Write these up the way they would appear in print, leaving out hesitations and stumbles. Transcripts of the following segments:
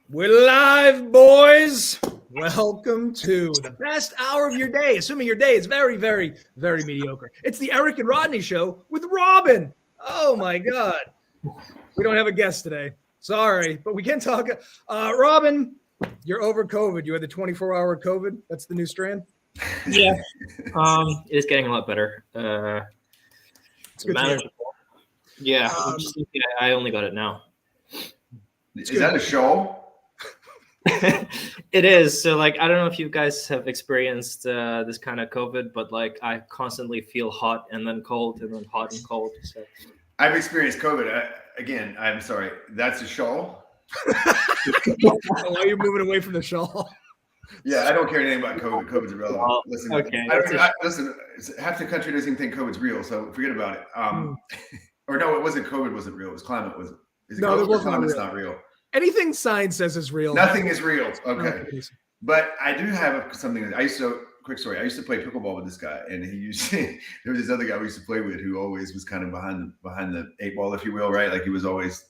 We're live, boys. Welcome to the best hour of your day, assuming your day is very, very, very mediocre. It's the Eric and Rodney show with Robin. Oh, my God. We don't have a guest today. Sorry, but we can talk. Robin, you're over COVID. You had the 24-hour COVID. That's the new strand. Yeah. It's getting a lot better. It's good. Yeah. I only got it now. Is that a show? It is. So, I don't know if you guys have experienced this kind of COVID, but I constantly feel hot and then cold and then hot and cold. So I've experienced COVID. Again, I'm sorry. That's a show. Why are you moving away from the shawl? Yeah, I don't care anything about COVID. COVID's irrelevant. Listen, okay. Listen, half the country doesn't even think COVID's real, so forget about it. Or no, it wasn't. COVID wasn't real. It was climate. Climate's not real. Anything science says is real. Nothing is real. Okay. But I do have something. Quick story. I used to play pickleball with this guy, and there was this other guy we used to play with who always was kind of behind the eight ball, if you will, right? Like he was always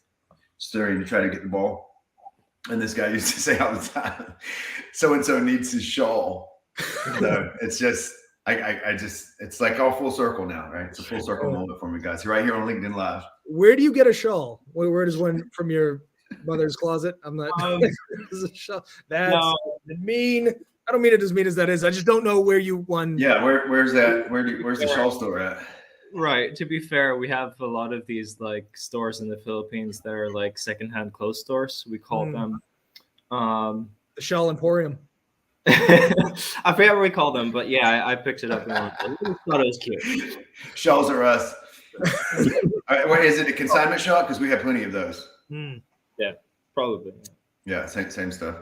stirring to try to get the ball. And this guy used to say all the time, so-and-so needs his shawl. So it's just, it's like all full circle now, right? It's a full circle moment for me, guys. Right here on LinkedIn Live. Where do you get a shawl? Where does one from your mother's closet? I'm not. This is a shawl. That's mean. I don't mean it as mean as that is. I just don't know where you won. Yeah, where's that? Where's the shawl store at? Right. To be fair, we have a lot of these stores in the Philippines that are secondhand clothes stores. We call them the Shawl Emporium. I forget what we call them, but yeah, I picked it up and I thought it was cute. Shawls are us. Wait, is it a consignment shop? Because we have plenty of those. Yeah, probably. Yeah, same stuff.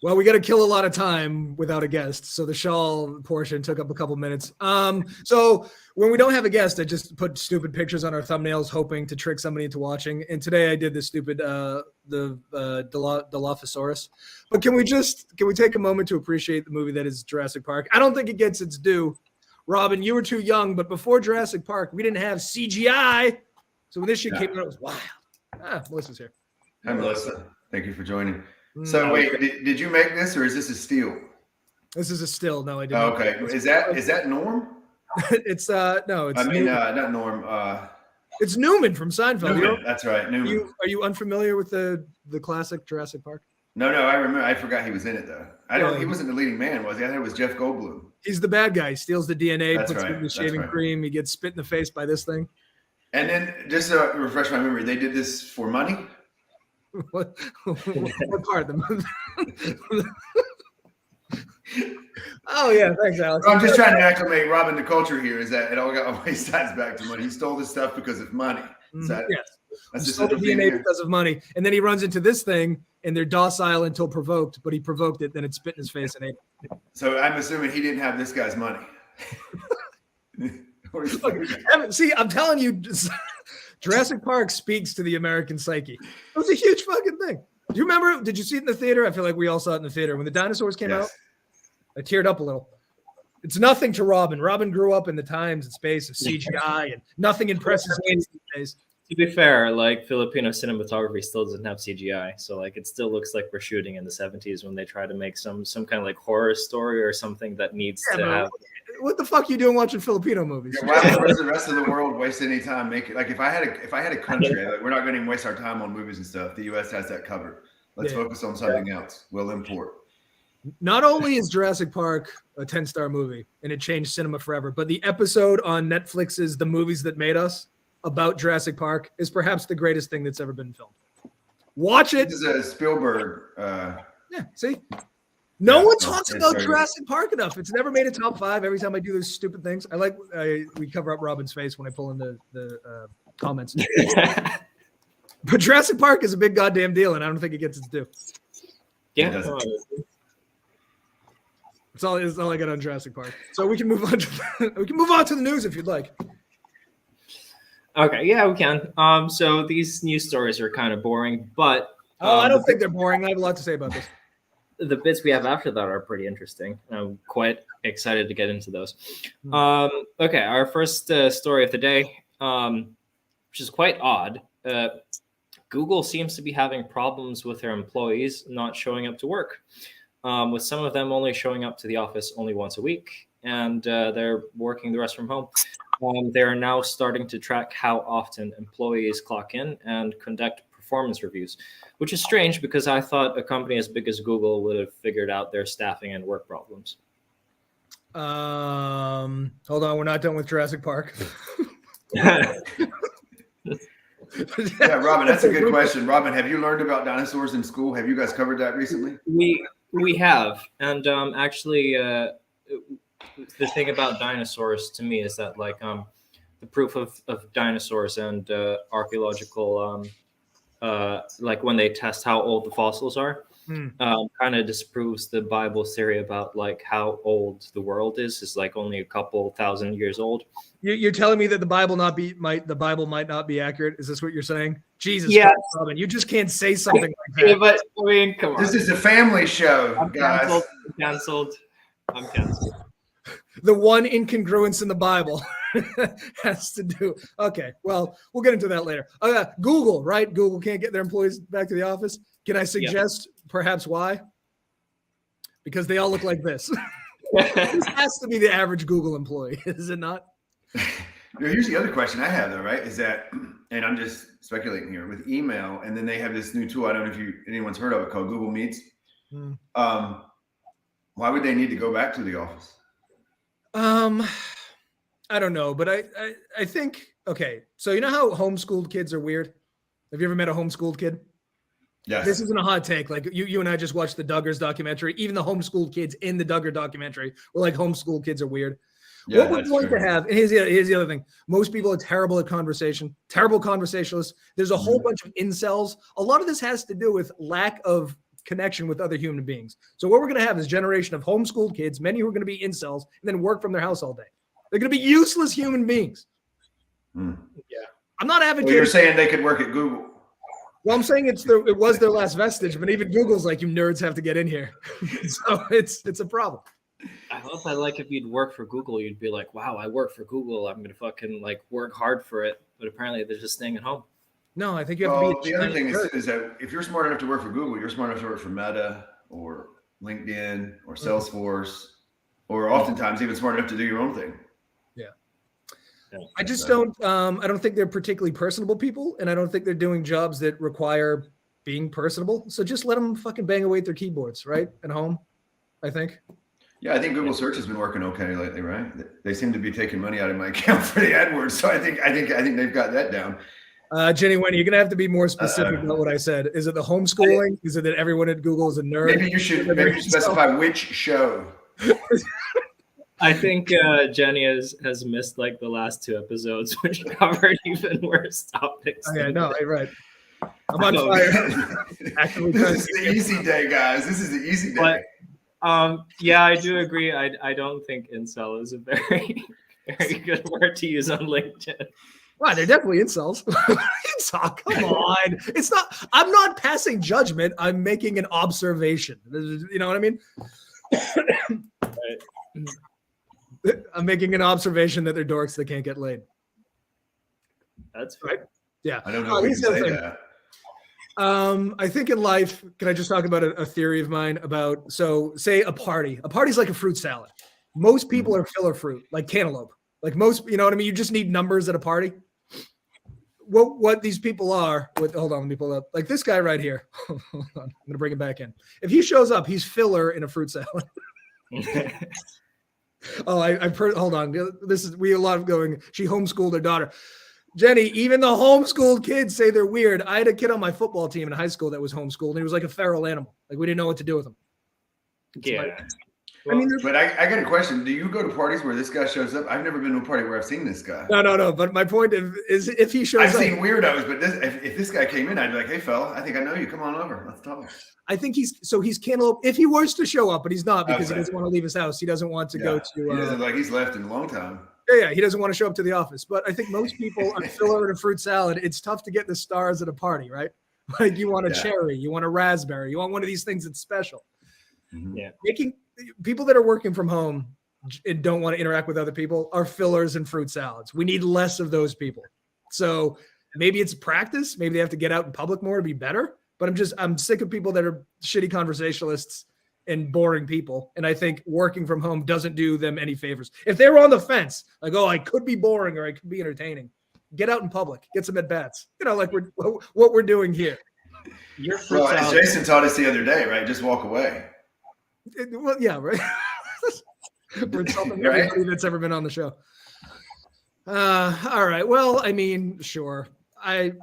Well, we got to kill a lot of time without a guest, so the shawl portion took up a couple minutes. So when we don't have a guest, I just put stupid pictures on our thumbnails, hoping to trick somebody into watching. And today I did this stupid the Dilophosaurus. But can we take a moment to appreciate the movie that is Jurassic Park? I don't think it gets its due. Robin, you were too young, but before Jurassic Park, we didn't have CGI. So when this shit came out, it was wild. Melissa's here. Hi, Melissa. Thank you for joining. So wait, did you make this or is this a steal? This is a still. No, I didn't. Okay. Is that Norm? It's no, it's not Norm. It's Newman from Seinfeld. Newman, that's right. Newman. Are you unfamiliar with the classic Jurassic Park? No, I remember. I forgot he was in it though. He wasn't the leading man, was he? I thought it was Jeff Goldblum. He's the bad guy. He steals the DNA, puts it in the shaving cream. He gets spit in the face by this thing. And then just to refresh my memory, they did this for money. What part? Oh yeah, thanks, Alex. I'm just trying to acclimate Robin to culture here. Is that it all always ties back to money? He stole this stuff because of money. Yes, that's just the DNA because of money, and then he runs into this thing, and they're docile until provoked. But he provoked it, then it spit in his face and ate it. So I'm assuming he didn't have this guy's money. See, I'm telling you. Jurassic Park speaks to the American psyche. It was a huge fucking thing. Do you remember? Did you see it in the theater? I feel like we all saw it in the theater. When the dinosaurs came out, I teared up a little. It's nothing to Robin. Robin grew up in the times and space of CGI, and nothing impresses me these days. To be fair, Filipino cinematography still doesn't have CGI. So it still looks like we're shooting in the 70s when they try to make some kind of horror story or something that needs to have. What the fuck are you doing watching Filipino movies? Yeah, why does the rest of the world waste any time making if I had a country, we're not going to waste our time on movies and stuff. The US has that covered. Let's focus on something else. We'll import. Not only is Jurassic Park a 10-star movie and it changed cinema forever, but the episode on Netflix's The Movies That Made Us about Jurassic Park is perhaps the greatest thing that's ever been filmed. Watch it. This is a Spielberg. See? No one talks about Jurassic Park enough. It's never made a top 5 every time I do those stupid things. We cover up Robin's face when I pull in the comments. But Jurassic Park is a big goddamn deal, and I don't think it gets its due. Yeah. That's all I got on Jurassic Park. So we can move on to the news if you'd like. Okay, yeah, we can. So these news stories are kind of boring, but I don't think they're boring. I have a lot to say about this. The bits we have after that are pretty interesting. I'm quite excited to get into those. Okay, our first story of the day, which is quite odd. Google seems to be having problems with their employees not showing up to work, with some of them only showing up to the office only once a week, and they're working the rest from home. They're now starting to track how often employees clock in and conduct performance reviews, which is strange because I thought a company as big as Google would have figured out their staffing and work problems. Hold on, we're not done with Jurassic Park. Yeah, Robin, that's a good question. Robin, have you learned about dinosaurs in school? Have you guys covered that recently? We have, and actually, the thing about dinosaurs to me is that like the proof of dinosaurs and archaeological like when they test how old the fossils are, kind of disproves the Bible theory about like how old the world is like only a couple thousand years old. You're telling me that the Bible might not be accurate? Is this what you're saying? Jesus, yeah, Christ, Robin, you just can't say something like that. Yeah, but I mean, come on. This is a family show, I'm guys. canceled. I'm canceled. The one incongruence in the Bible has to do. Okay, well, we'll get into that later. Google, right? Google can't get their employees back to the office. Can I suggest perhaps why? Because they all look like this. This has to be the average Google employee, is it not? Here's the other question I have, though, right? Is that, and I'm just speculating here, with email, and then they have this new tool. I don't know if anyone's heard of it, called Google Meets. Why would they need to go back to the office? I don't know, but I think, okay, so you know how homeschooled kids are weird? Have you ever met a homeschooled kid? Yes. This isn't a hot take. Like you and I just watched the Duggars documentary. Even the homeschooled kids in the Duggar documentary were like, homeschooled kids are weird. Yeah, what we're going to have, and here's the other thing. Most people are terrible at conversation, terrible conversationalists. There's a whole bunch of incels. A lot of this has to do with lack of connection with other human beings. So what we're going to have is a generation of homeschooled kids, many who are going to be incels, and then work from their house all day. They're going to be useless human beings. Yeah. I'm not advocating. Well, you're saying they could work at Google. Well, I'm saying it was their last vestige, but even Google's like, you nerds have to get in here. So it's a problem. I hope if you'd work for Google, you'd be like, wow, I work for Google. I'm going to fucking like work hard for it. But apparently they're just staying at home. No, I think you have to be. The other thing is that if you're smart enough to work for Google, you're smart enough to work for Meta or LinkedIn or Salesforce, or oftentimes even smart enough to do your own thing. I just don't. I don't think they're particularly personable people, and I don't think they're doing jobs that require being personable. So just let them fucking bang away at their keyboards, right, at home. I think. Yeah, I think Google Search has been working okay lately, right? They seem to be taking money out of my account for the AdWords, so I think they've got that down. Jenny, when you're gonna have to be more specific about what I said. Is it the homeschooling? Is it that everyone at Google is a nerd? Maybe you should specify which show. I think Jenny has missed like the last 2 episodes, which covered even worse topics. Oh, yeah, no, right. I'm on fire. This is the easy day, guys. This is the easy day. But, yeah, I do agree. I don't think incel is a very, very good word to use on LinkedIn. Wow, they're definitely incels. Come on. It's not. I'm not passing judgment. I'm making an observation. You know what I mean? Right. I'm making an observation that they're dorks that can't get laid. That's right. Yeah. I don't know if we can say that. I think in life, can I just talk about a theory of mine about, so say a party. A party's like a fruit salad. Most people are filler fruit, like cantaloupe. Like most, you know what I mean? You just need numbers at a party. What these people are, hold on, let me pull up. Like this guy right here. Hold on, I'm going to bring him back in. If he shows up, he's filler in a fruit salad. Oh, I've heard. Hold on. We a lot of going. She homeschooled her daughter. Jenny, even the homeschooled kids say they're weird. I had a kid on my football team in high school that was homeschooled, and he was like a feral animal. Like we didn't know what to do with him. Well, but I got a question. Do you go to parties where this guy shows up? I've never been to a party where I've seen this guy. No. But my point is if he shows up. I've seen weirdos, but if this guy came in, I'd be like, hey, fella, I think I know you. Come on over. Let's talk. I think he's cantaloupe. If he was to show up, but he's not because he doesn't want to leave his house. He doesn't want to go to. He doesn't like he's left in a long time. Yeah. He doesn't want to show up to the office. But I think most people are filler in a fruit salad. It's tough to get the stars at a party, right? Like you want a cherry, you want a raspberry, you want one of these things that's special. Mm-hmm. Yeah. Making people that are working from home and don't want to interact with other people are fillers in fruit salads. We need less of those people. So maybe it's practice. Maybe they have to get out in public more to be better. But I'm sick of people that are shitty conversationalists and boring people. And I think working from home doesn't do them any favors. If they were on the fence, like, oh, I could be boring or I could be entertaining, get out in public, get some at-bats, like what we're doing here. Well, as Jason taught us the other day, right? Just walk away. Well, yeah, right. We're insulting everybody that's ever been on the show. All right. Well, I mean, sure.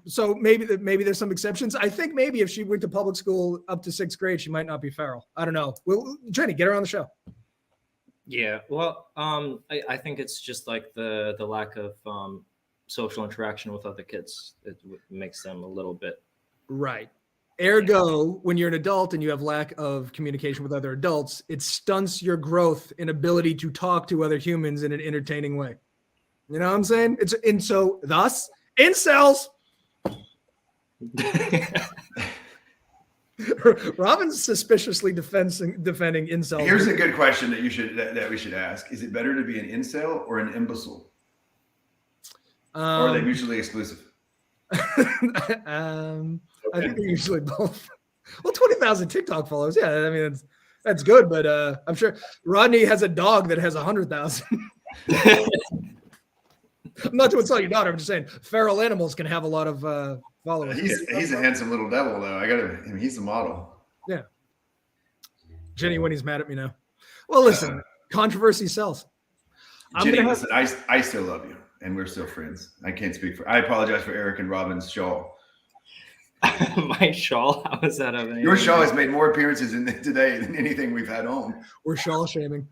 So maybe there's some exceptions. I think maybe if she went to public school up to 6th grade, she might not be feral. I don't know. We'll try to get her on the show. Yeah. Well, I think it's just like the lack of social interaction with other kids. It makes them a little bit. Right. Ergo, when you're an adult and you have lack of communication with other adults, it stunts your growth and ability to talk to other humans in an entertaining way. You know what I'm saying? Thus, incels. Robin's suspiciously defending incels. Here's a good question that we should ask: is it better to be an incel or an imbecile? Or are they mutually exclusive? I think they're usually both. Well, 20,000 TikTok followers. Yeah, I mean that's good, but I'm sure Rodney has a dog that has 100,000. I'm not to insult your daughter. I'm just saying feral animals can have a lot of followers. He's a handsome little devil, though. He's a model. Yeah. Jenny, when he's mad at me now. Well, listen, controversy sells. Jenny, listen, I still love you, and we're still friends. I can't speak for. I apologize for Eric and Robin's shawl. My shawl? How is that? Your shawl has made more appearances today than anything we've had on. We're shawl shaming.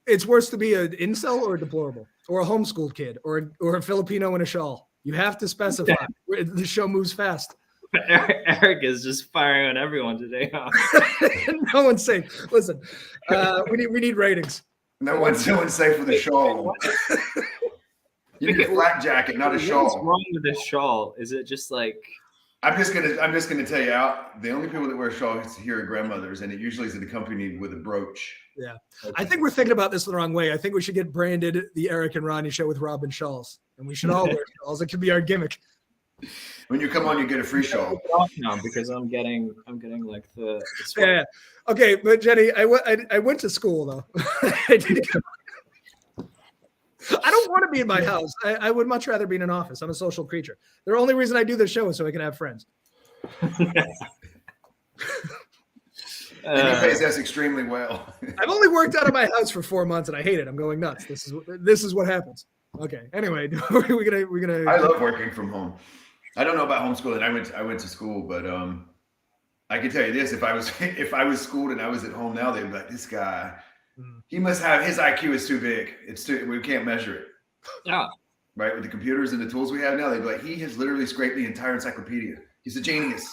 It's worse to be an incel or a deplorable or a homeschooled kid or a Filipino in a shawl. You have to specify. The show moves fast. Eric is just firing on everyone today. Huh? No one's safe. Listen, we need ratings. No one's safe with a shawl. You need a flak jacket, not a shawl. What's wrong with this shawl? Is it just like? I'm just gonna tell you out. The only people that wear shawls here are grandmothers, and it usually is accompanied with a brooch. Yeah, okay. I think we're thinking about this the wrong way. I think we should get branded the Eric and Rodney show with Robin shawls, and we should all wear shawls. It could be our gimmick. When you come on, you get a free shawl. Now because I'm getting like the yeah. Okay, but Jenny, I went to school though. I don't want to be in my house. I would much rather be in an office. I'm a social creature. The only reason I do this show is so I can have friends. And he pays us extremely well. I've only worked out of my house for 4 months and I hate it. I'm going nuts. This is what happens. Okay. Anyway, we're gonna. I love working from home. I don't know about homeschooling. I went to school, but I can tell you this: if I was schooled and I was at home now, they'd be like, "This guy, he must have his IQ is too big. We can't measure it." Yeah. Right, with the computers and the tools we have now, they'd be like, "He has literally scraped the entire encyclopedia. He's a genius."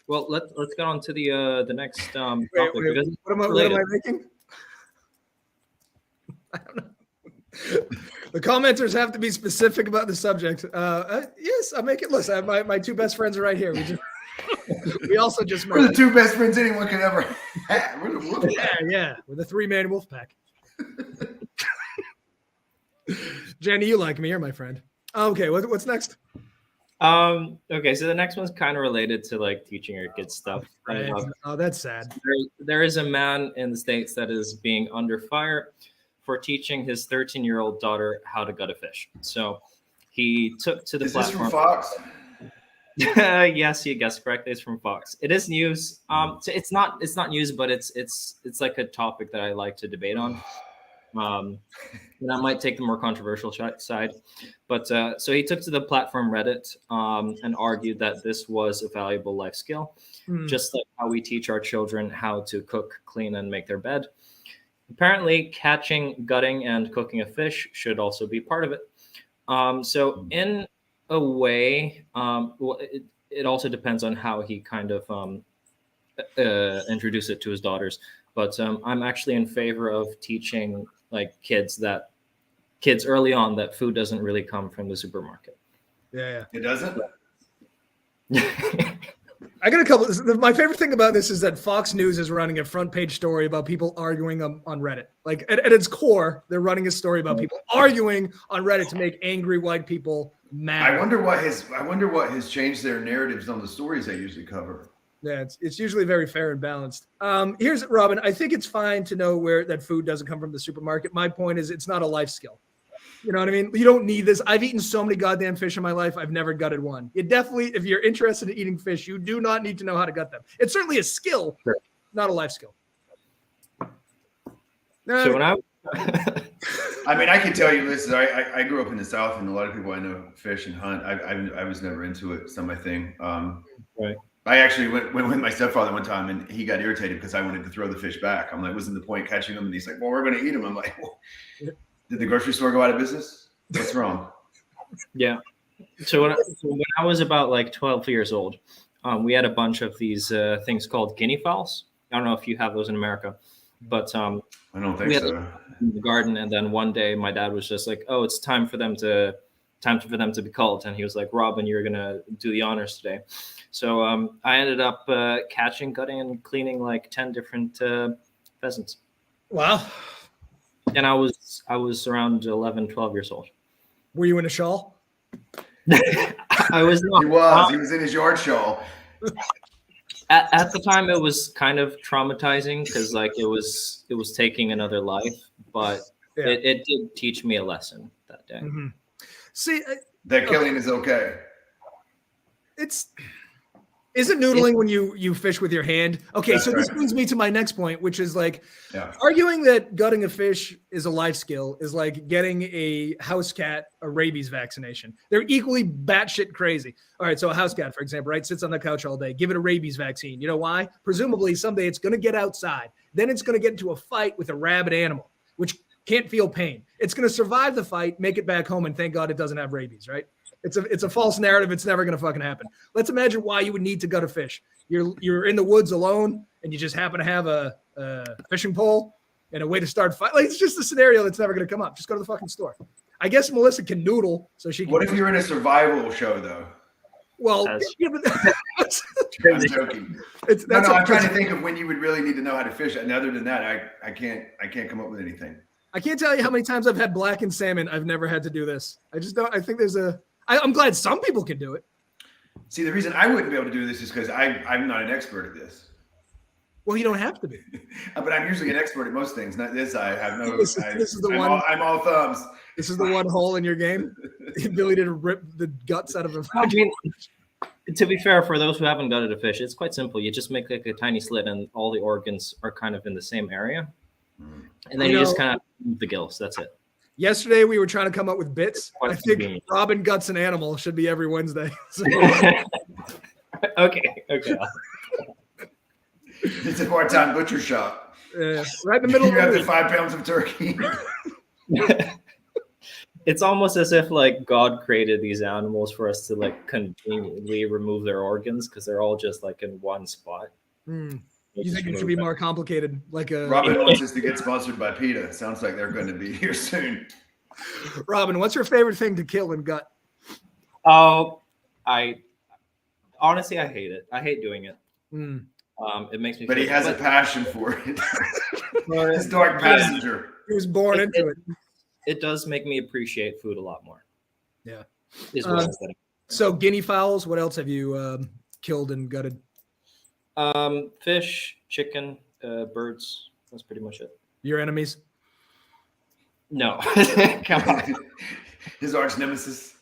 Well, let's get on to the next topic. What am I making? I don't know. The commenters have to be specific about the subject. Yes, I'll make it. Listen, my two best friends are right here. We also just met. We're the two best friends anyone could ever have. We're the wolf pack. Yeah. We're the 3-man wolf pack. Jenny, you like me. You're my friend. Okay, what's next? Okay, so the next one's kind of related to like teaching your kids stuff. Right. Oh, that's sad. There is a man in the States that is being under fire for teaching his 13-year-old daughter how to gut a fish. So he took to the platform. Is this from Fox? Yes, you guessed correctly. It's from Fox. It is news. So it's not news, but it's like a topic that I like to debate on. And I might take the more controversial side, but so he took to the platform Reddit and argued that this was a valuable life skill, just like how we teach our children how to cook, clean, and make their bed. Apparently, catching, gutting, and cooking a fish should also be part of it. So in a way, it also depends on how he kind of introduce it to his daughters. But I'm actually in favor of teaching like kids early on that food doesn't really come from the supermarket. Yeah. It doesn't? I got a couple. My favorite thing about this is that Fox News is running a front page story about people arguing on Reddit. Like at its core, they're running a story about people arguing on Reddit to make angry white people Mad. I wonder what has changed their narratives on the stories they usually cover. Yeah, it's usually very fair and balanced. Here's Robin. I think it's fine to know where that food doesn't come from the supermarket. My point is, it's not a life skill. You know what I mean? You don't need this. I've eaten so many goddamn fish in my life. I've never gutted one. You definitely, if you're interested in eating fish, you do not need to know how to gut them. It's certainly a skill, Sure. not a life skill. So when I I mean, I can tell you, listen, I grew up in the South, and a lot of people I know fish and hunt. I was never into it. It's not my thing. Right. I actually went with my stepfather one time, and he got irritated because I wanted to throw the fish back. I'm like, wasn't the point catching them? And he's like, well, we're going to eat them. I'm like, well, did the grocery store go out of business? What's wrong? Yeah. So when I was about like 12 years old, we had a bunch of these things called guinea fowls. I don't know if you have those in America, but I don't think so. In the garden, and then one day my dad was just like, "Oh, it's time for them to be called," and he was like, "Robin, you're gonna do the honors today." So I ended up catching, gutting, and cleaning like 10 different pheasants. Wow. And I was around 11, 12 years old. Were you in a shawl? I was not. He was in his yard shawl. At the time, it was kind of traumatizing because like it was taking another life, but it did teach me a lesson that day. Mm-hmm. See, that killing is okay. Isn't noodling when you fish with your hand? Okay, that's so this brings me to my next point, which is like arguing that gutting a fish is a life skill is like getting a house cat a rabies vaccination. They're equally batshit crazy. All right, so a house cat, for example, right, sits on the couch all day. Give it a rabies vaccine. You know why? Presumably someday it's going to get outside. Then it's going to get into a fight with a rabid animal, which can't feel pain. It's going to survive the fight, make it back home, and thank God it doesn't have rabies, right? It's a false narrative. It's never going to fucking happen. Let's imagine why you would need to gut a fish. You're in the woods alone, and you just happen to have a fishing pole and a way to start fight. Like, it's just a scenario that's never going to come up. Just go to the fucking store. I guess Melissa can noodle, so she can. What if you're in a survival show, though? Well, I'm joking. I'm trying to think of when you would really need to know how to fish. And other than that, I can't come up with anything. I can't tell you how many times I've had blackened salmon. I've never had to do this. I just don't. I think I'm glad some people can do it. See, the reason I wouldn't be able to do this is because I'm not an expert at this. Well, you don't have to be. But I'm usually an expert at most things. Not this. I have no. This is the one. I'm all thumbs. This is the one hole in your game. The ability to rip the guts out of a fish. I mean, to be fair, for those who haven't gutted a fish, it's quite simple. You just make like a tiny slit, and all the organs are kind of in the same area, and then you just kind of move the gills. That's it. Yesterday, we were trying to come up with bits. I think Robin guts an animal should be every Wednesday. So. Okay. It's a part-time butcher shop. Right in the middle. You have the 5 pounds of turkey. It's almost as if like God created these animals for us to like conveniently remove their organs because they're all just like in one spot. You think it should be more complicated? Robin wants us to get sponsored by PETA. Sounds like they're going to be here soon. Robin, what's your favorite thing to kill and gut? Oh, I hate it. I hate doing it. It makes me. But he has a passion for it. His dark passenger. He was born into it. It does make me appreciate food a lot more. Yeah. So guinea fowls. What else have you killed and gutted? Fish, chicken, birds. That's pretty much it. Your enemies? No. Come on. His arch nemesis.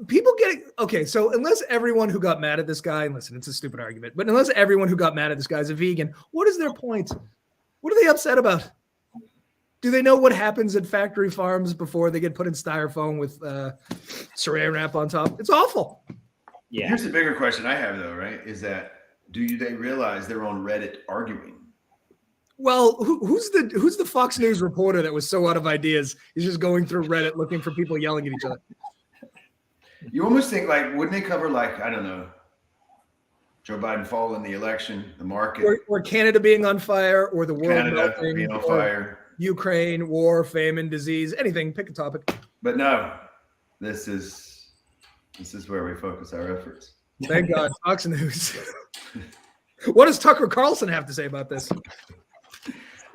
People get okay. So unless everyone who got mad at this guy, and listen, it's a stupid argument, but unless everyone who got mad at this guy is a vegan, what is their point? What are they upset about? Do they know what happens at factory farms before they get put in styrofoam with saran wrap on top? It's awful. Yeah. Here's the bigger question I have, though, right? Is that they realize they're on Reddit arguing? Well, who's the Fox News reporter that was so out of ideas? He's just going through Reddit looking for people yelling at each other. You almost think like, wouldn't they cover like, I don't know, Joe Biden fall in the election, the market, or Canada being on fire, or the world melting, being on fire, Ukraine, war, famine, disease, anything. Pick a topic. But no, this is where we focus our efforts. Thank God, Fox News. What does Tucker Carlson have to say about this?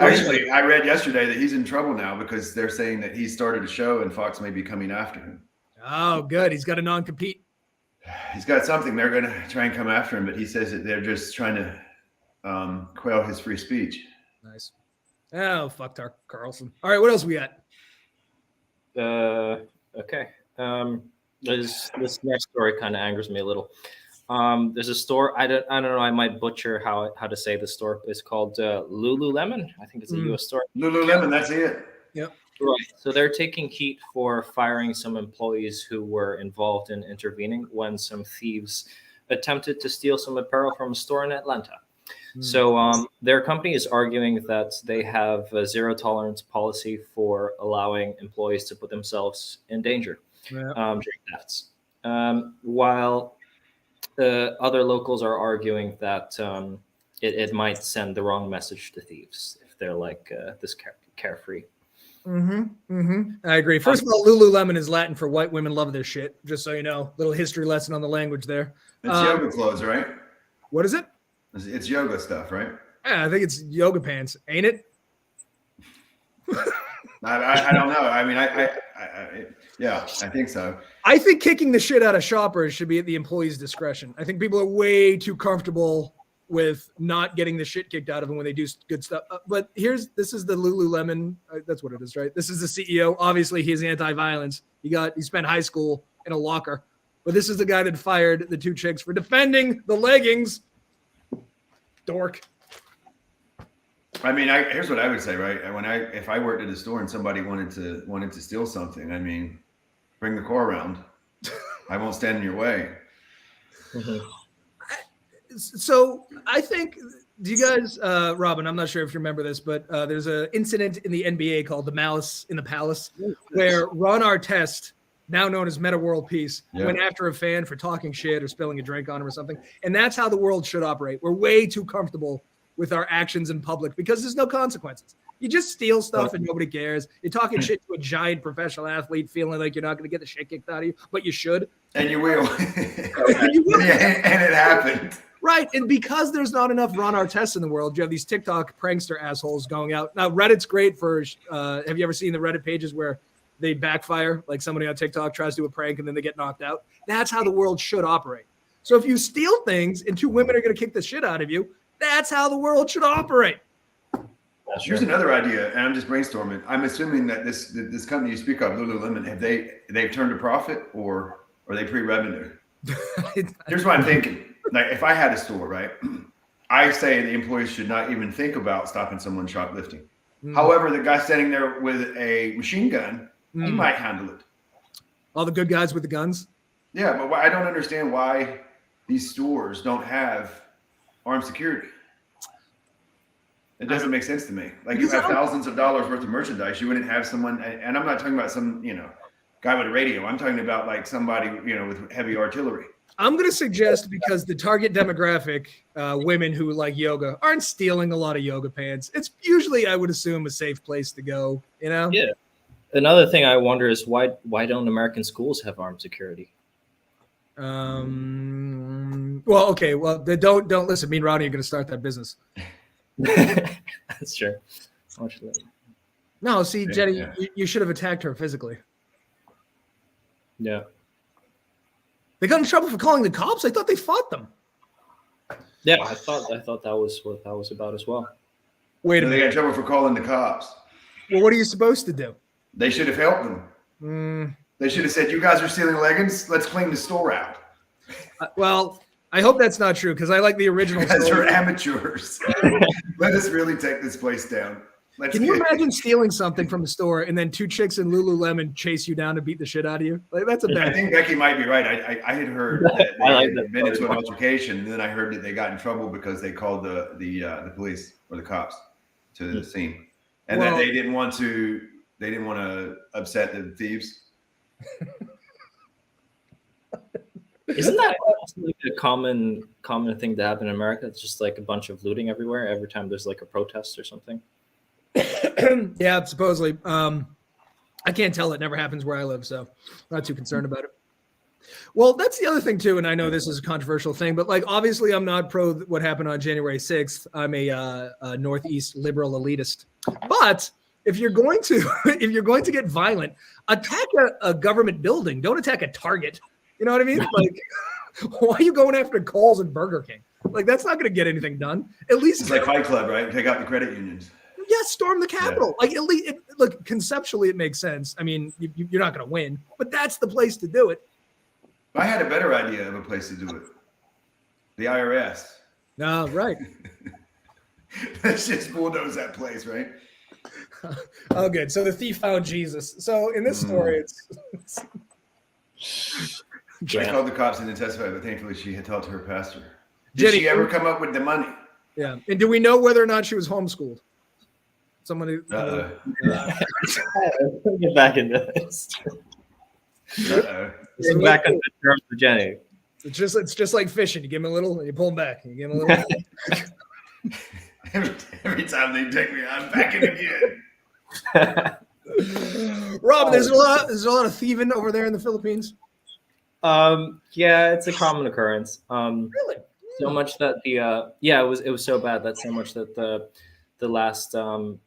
Actually, I read yesterday that he's in trouble now because they're saying that he started a show and Fox may be coming after him. Oh, good. He's got a non-compete. He's got something. They're going to try and come after him, but he says that they're just trying to quell his free speech. Nice. Oh, fuck Carlson. All right, what else we got? Okay. This next story kind of angers me a little. There's a store. I don't know. I might butcher how to say the store. It's called Lululemon. I think it's a U.S. store. Lululemon. That's it. Yep. Right. So they're taking heat for firing some employees who were involved in intervening when some thieves attempted to steal some apparel from a store in Atlanta. So their company is arguing that they have a zero tolerance policy for allowing employees to put themselves in danger during thefts. While other locals are arguing that it might send the wrong message to thieves if they're like this carefree. I agree. First of all, Lululemon is Latin for white women love this shit. Just so you know, little history lesson on the language there. It's yoga clothes, right? What is it? It's yoga stuff, right? Yeah, I think it's yoga pants, ain't it? I don't know. I mean, yeah, I think so. I think kicking the shit out of shoppers should be at the employee's discretion. I think people are way too comfortable with not getting the shit kicked out of them when they do good stuff. But this is the Lululemon. That's what it is, right? This is the CEO. Obviously, he's anti-violence. He spent high school in a locker. But this is the guy that fired the two chicks for defending the leggings. Dork. I mean, here's what I would say, right? If I worked at a store and somebody wanted to steal something, I mean, bring the car around. I won't stand in your way. So I think, do you guys, Robin, I'm not sure if you remember this, but there's an incident in the NBA called the Malice in the Palace, where Ron Artest, now known as Meta World Peace, went after a fan for talking shit or spilling a drink on him or something. And that's how the world should operate. We're way too comfortable with our actions in public because there's no consequences. You just steal stuff and nobody cares. You're talking shit to a giant professional athlete feeling like you're not going to get the shit kicked out of you, but you should. And you will. And you will. And it happened. Right. And because there's not enough Ron Artests in the world, you have these TikTok prankster assholes going out. Now, Reddit's great for, have you ever seen the Reddit pages where they backfire? Like somebody on TikTok tries to do a prank and then they get knocked out. That's how the world should operate. So if you steal things and two women are going to kick the shit out of you, that's how the world should operate. Here's another idea, and I'm just brainstorming. I'm assuming that this company you speak of, Lululemon, they've turned a profit or are they pre-revenue? Here's what I'm thinking. Like if I had a store, right? I say the employees should not even think about stopping someone shoplifting. However, the guy standing there with a machine gun, he might handle it. All the good guys with the guns? Yeah, but I don't understand why these stores don't have armed security. It doesn't make sense to me. Like you have thousands of dollars worth of merchandise, you wouldn't have someone, and I'm not talking about some, guy with a radio. I'm talking about like somebody, with heavy artillery. I'm going to suggest, because the target demographic, women who like yoga, aren't stealing a lot of yoga pants. It's usually, I would assume, a safe place to go, Yeah. Another thing I wonder is why don't American schools have armed security? Well, okay. Well, don't listen. Me and Rodney are going to start that business. That's true. No, see, Jenny, you should have attacked her physically. Yeah. They got in trouble for calling the cops. I thought they fought them. Yeah, I thought that was what that was about as well. Wait a minute. They got in trouble for calling the cops. Well, what are you supposed to do? They should have helped them. They should have said, "You guys are stealing leggings. Let's clean the store out." Well, I hope that's not true because I like the original. You guys are amateurs. Let us really take this place down. Can you imagine stealing something from a store and then two chicks in Lululemon chase you down and beat the shit out of you? Like that's a bad. I think Becky might be right. I had heard that they had been into an altercation, and then I heard that they got in trouble because they called the police or the cops to the scene, and then they didn't want to upset the thieves. Isn't that like a common thing to happen in America? It's just like a bunch of looting everywhere every time there's like a protest or something. Yeah, supposedly. I can't tell. It never happens where I live, so I'm not too concerned about it. Well, that's the other thing too, and I know this is a controversial thing, but like obviously I'm not pro what happened on January 6th. I'm a Northeast liberal elitist. But if you're going to if you're going to get violent, attack a government building. Don't attack a Target. You know what I mean? Like, why are you going after Kohl's and Burger King? Like, that's not going to get anything done. At least it's like Fight Club, right? Take out the credit unions. Yeah, storm the Capitol. Yeah. Like, at least, look, conceptually, it makes sense. I mean, you're not going to win, but that's the place to do it. I had a better idea of a place to do it. The IRS. No, right. Let's just bulldoze that place, right? Oh, good. So the thief found Jesus. So in this story, it's I called the cops and testified, but thankfully she had talked to her pastor. Did Jenny, she ever come up with the money? Yeah. And do we know whether or not she was homeschooled? Somebody. Get back into this. Back into terms for Jenny. It's just like fishing. You give them a little, and you pull them back. You give them a little. every time they take me, I'm back in again. Rob, there's a lot of thieving over there in the Philippines. Yeah, it's a common occurrence. Really? So much that it was so bad that so much that the last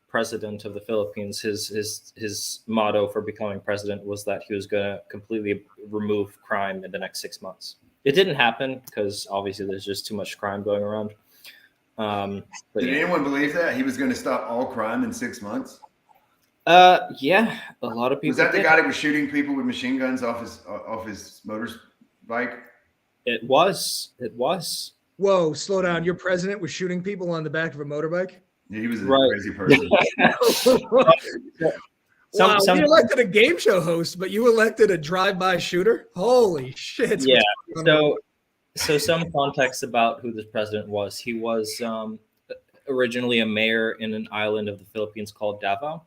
president of the Philippines, his motto for becoming president was that he was going to completely remove crime in the next 6 months. It didn't happen because obviously there's just too much crime going around. Did anyone believe that he was going to stop all crime in 6 months? Yeah, a lot of people. Was that the guy that was shooting people with machine guns off his motorbike? It was. Whoa, slow down. Your president was shooting people on the back of a motorbike? Yeah, he was a crazy person. Wow, you elected a game show host, but you elected a drive-by shooter? Holy shit. Yeah. So some context about who this president was. He was originally a mayor in an island of the Philippines called Davao.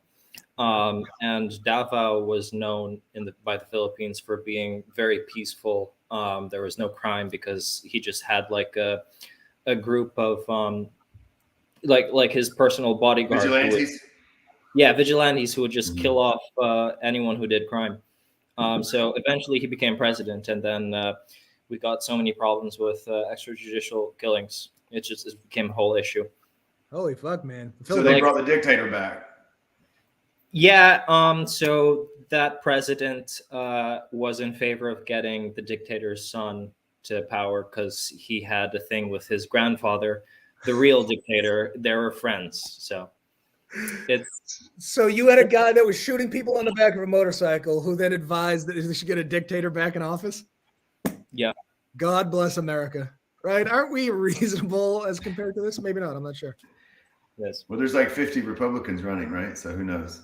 And Davao was known by the Philippines for being very peaceful. There was no crime because he just had like a group of like his personal bodyguard. Vigilantes? Vigilantes who would just kill off anyone who did crime. So eventually he became president, and then we got so many problems with extrajudicial killings. It became a whole issue. Holy fuck, man. So they brought the dictator back. Yeah, so that president was in favor of getting the dictator's son to power because he had a thing with his grandfather, the real dictator. They were friends, so you had a guy that was shooting people on the back of a motorcycle who then advised that they should get a dictator back in office? Yeah. God bless America, right? Aren't we reasonable as compared to this? Maybe not. I'm not sure. Yes. Well, there's like 50 Republicans running, right? So who knows?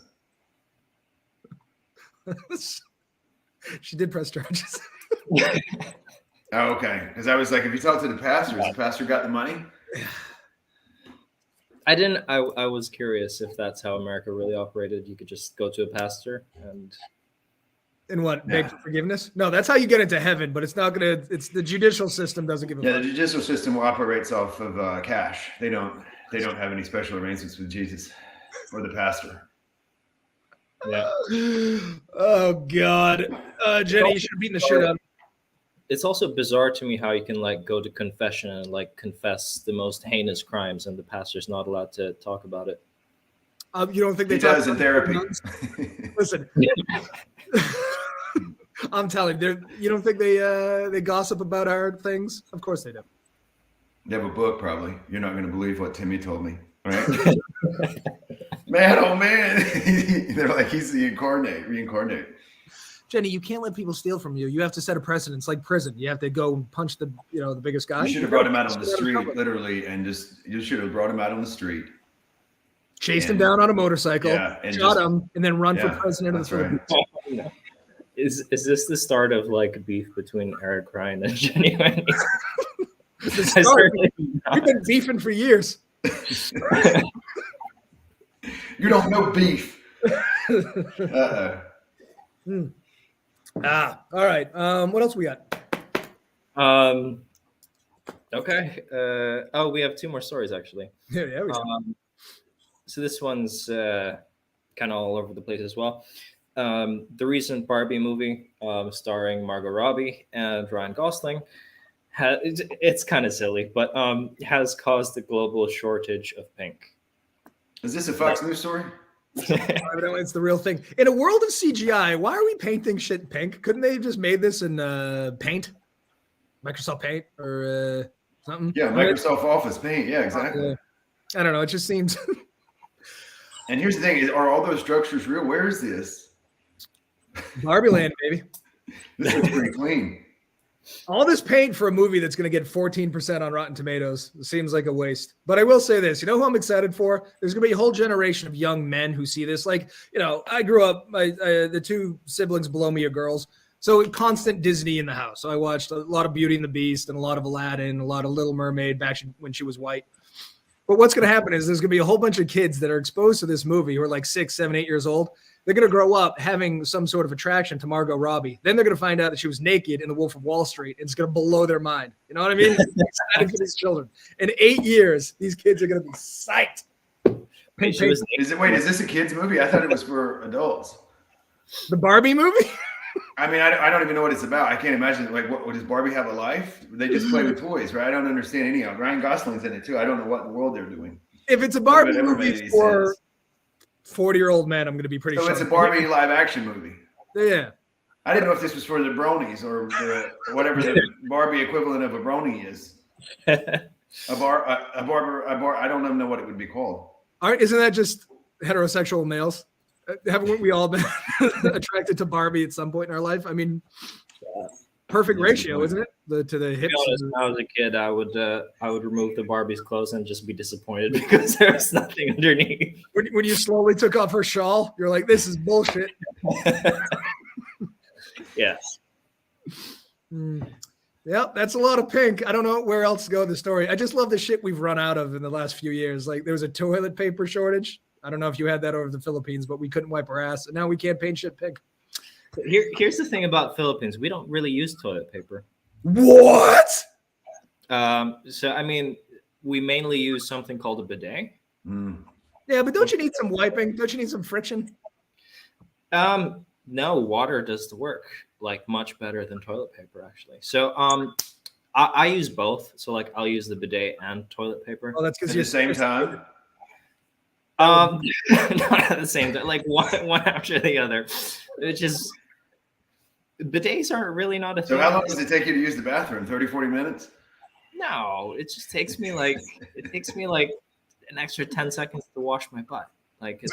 She did press charges. Oh, okay. Because I was like, if you talk to the pastor got the money? I didn't. I was curious if that's how America really operated. You could just go to a pastor and what? Beg for forgiveness? No, that's how you get into heaven. But it's not gonna. It's the judicial system doesn't give a fuck. The judicial system operates off of cash. They don't have any special arrangements with Jesus or the pastor. Yeah. Oh God, Jenny, you should have beaten the shit out of me. It's also bizarre to me how you can like go to confession and like confess the most heinous crimes, and the pastor's not allowed to talk about it. You don't think they does in therapy? Listen, I'm telling you, you don't think they gossip about our things? Of course they do. They have a book, probably. You're not going to believe what Timmy told me, right? Man, oh man! They're like, he's the reincarnate. Jenny, you can't let people steal from you. You have to set a precedent. It's like prison. You have to go and punch the biggest guy. You should have brought him out on the street, literally, and you should have brought him out on the street. Chased him down on a motorcycle, shot him, and then run for president of the Philippines. Right. Is this the start of like beef between Eric Ryan and Jenny? We've been beefing for years. You don't know beef. All right. What else we got? Okay. We have two more stories actually. Yeah, we do. So this one's kind of all over the place as well. the recent Barbie movie starring Margot Robbie and Ryan Gosling it's kind of silly, but has caused a global shortage of pink. Is this a Fox News story? Evidently, it's the real thing. In a world of CGI, why are we painting shit pink? Couldn't they have just made this in Paint, Microsoft Paint, or something? Yeah, Microsoft Office Paint. Yeah, exactly. I don't know. It just seems. And here's the thing: are all those structures real? Where is this? Barbie Land, baby. This looks pretty clean. All this paint for a movie that's going to get 14% on Rotten Tomatoes seems like a waste. But I will say this. You know who I'm excited for? There's going to be a whole generation of young men who see this. Like, I grew up, the two siblings below me are girls. So constant Disney in the house. So I watched a lot of Beauty and the Beast and a lot of Aladdin, a lot of Little Mermaid back when she was white. But what's going to happen is there's going to be a whole bunch of kids that are exposed to this movie who are like 6, 7, 8 years old. They're going to grow up having some sort of attraction to Margot Robbie. Then they're going to find out that she was naked in The Wolf of Wall Street. And it's going to blow their mind. You know what I mean? Excited for these children. In 8 years, these kids are going to be psyched. Is this a kid's movie? I thought it was for adults. The Barbie movie? I mean, I don't even know what it's about. I can't imagine. Like, what does Barbie have a life? They just play with toys, right? I don't understand any of it. Ryan Gosling's in it too. I don't know what in the world they're doing. If it's a Barbie movie for 40-year-old men, I'm going to be pretty sure. So it's a Barbie live action movie. Yeah. I didn't know if this was for the bronies or whatever the Barbie equivalent of a brony is. I don't even know what it would be called. Isn't that just heterosexual males? Haven't we all been attracted to Barbie at some point in our life? I mean, perfect ratio, isn't it? To the hips. When I was a kid, I would remove the Barbie's clothes and just be disappointed because there was nothing underneath. When you slowly took off her shawl, you're like, "This is bullshit." Yes. Yep, that's a lot of pink. I don't know where else to go with the story. I just love the shit we've run out of in the last few years. Like there was a toilet paper shortage. I don't know if you had that over the Philippines, but we couldn't wipe our ass, and now we can't paint shit pink. Here's the thing about Philippines: we don't really use toilet paper. What? So I mean, we mainly use something called a bidet. Yeah, but don't you need some wiping? Don't you need some friction? No, water does the work like much better than toilet paper, actually. So I use both. So like I'll use the bidet and toilet paper. Oh, that's because at the same time. Not at the same time, like one after the other. Which is bidets are really not a thing. So how long does it take you to use the bathroom? 30, 40 minutes? No, it just takes me like an extra 10 seconds to wash my butt. Like it's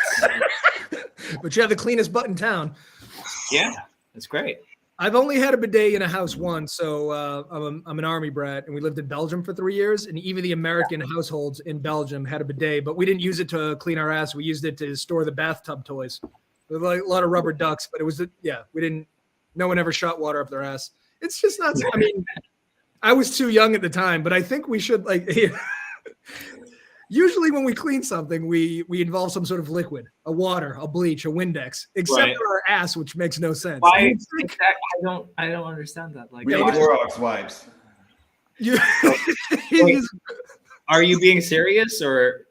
But you have the cleanest butt in town. Yeah, it's great. I've only had a bidet in a house once, so I'm an army brat, and we lived in Belgium for 3 years, and even the American households in Belgium had a bidet, but we didn't use it to clean our ass. We used it to store the bathtub toys. There were like a lot of rubber ducks, but no one ever shot water up their ass. It's just not, I mean, I was too young at the time, but I think we should usually when we clean something, we involve some sort of liquid, a water, a bleach, a Windex, except for our ass, which makes no sense. Why? I don't understand that. Like, we need Clorox wipes. Are you being serious or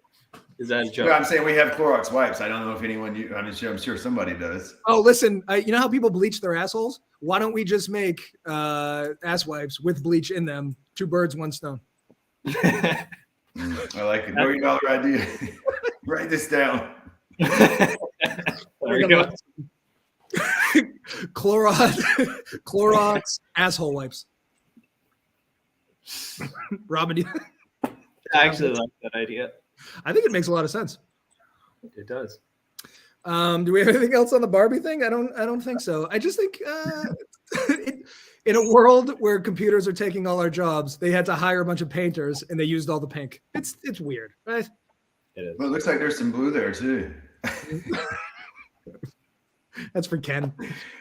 is that a joke? No, I'm saying we have Clorox wipes. I don't know if anyone. I'm sure somebody does. Oh, listen. You know how people bleach their assholes? Why don't we just make ass wipes with bleach in them? 2 birds, 1 stone. I like it. $1 million idea. Write this down. There we go. Clorox asshole wipes. Robin, I actually like that idea. I think it makes a lot of sense. It does. Do we have anything else on the Barbie thing? I don't think so. I just think in a world where computers are taking all our jobs, they had to hire a bunch of painters and they used all the pink. It's weird, right? It is. Well, it looks like there's some blue there too. That's for Ken.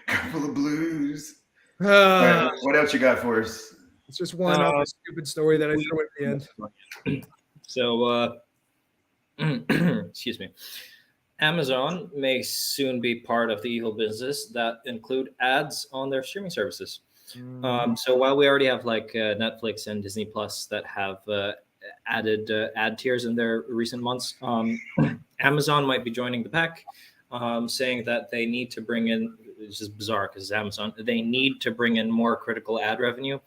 Couple of blues. Right, what else you got for us? It's just one other stupid story that I threw at the end. So, excuse me. Amazon may soon be part of the evil business that include ads on their streaming services. So while we already have like Netflix and Disney Plus that have added ad tiers in their recent months, Amazon might be joining the pack. saying that they need to bring in, it's just bizarre because it's Amazon, they need to bring in more critical ad revenue,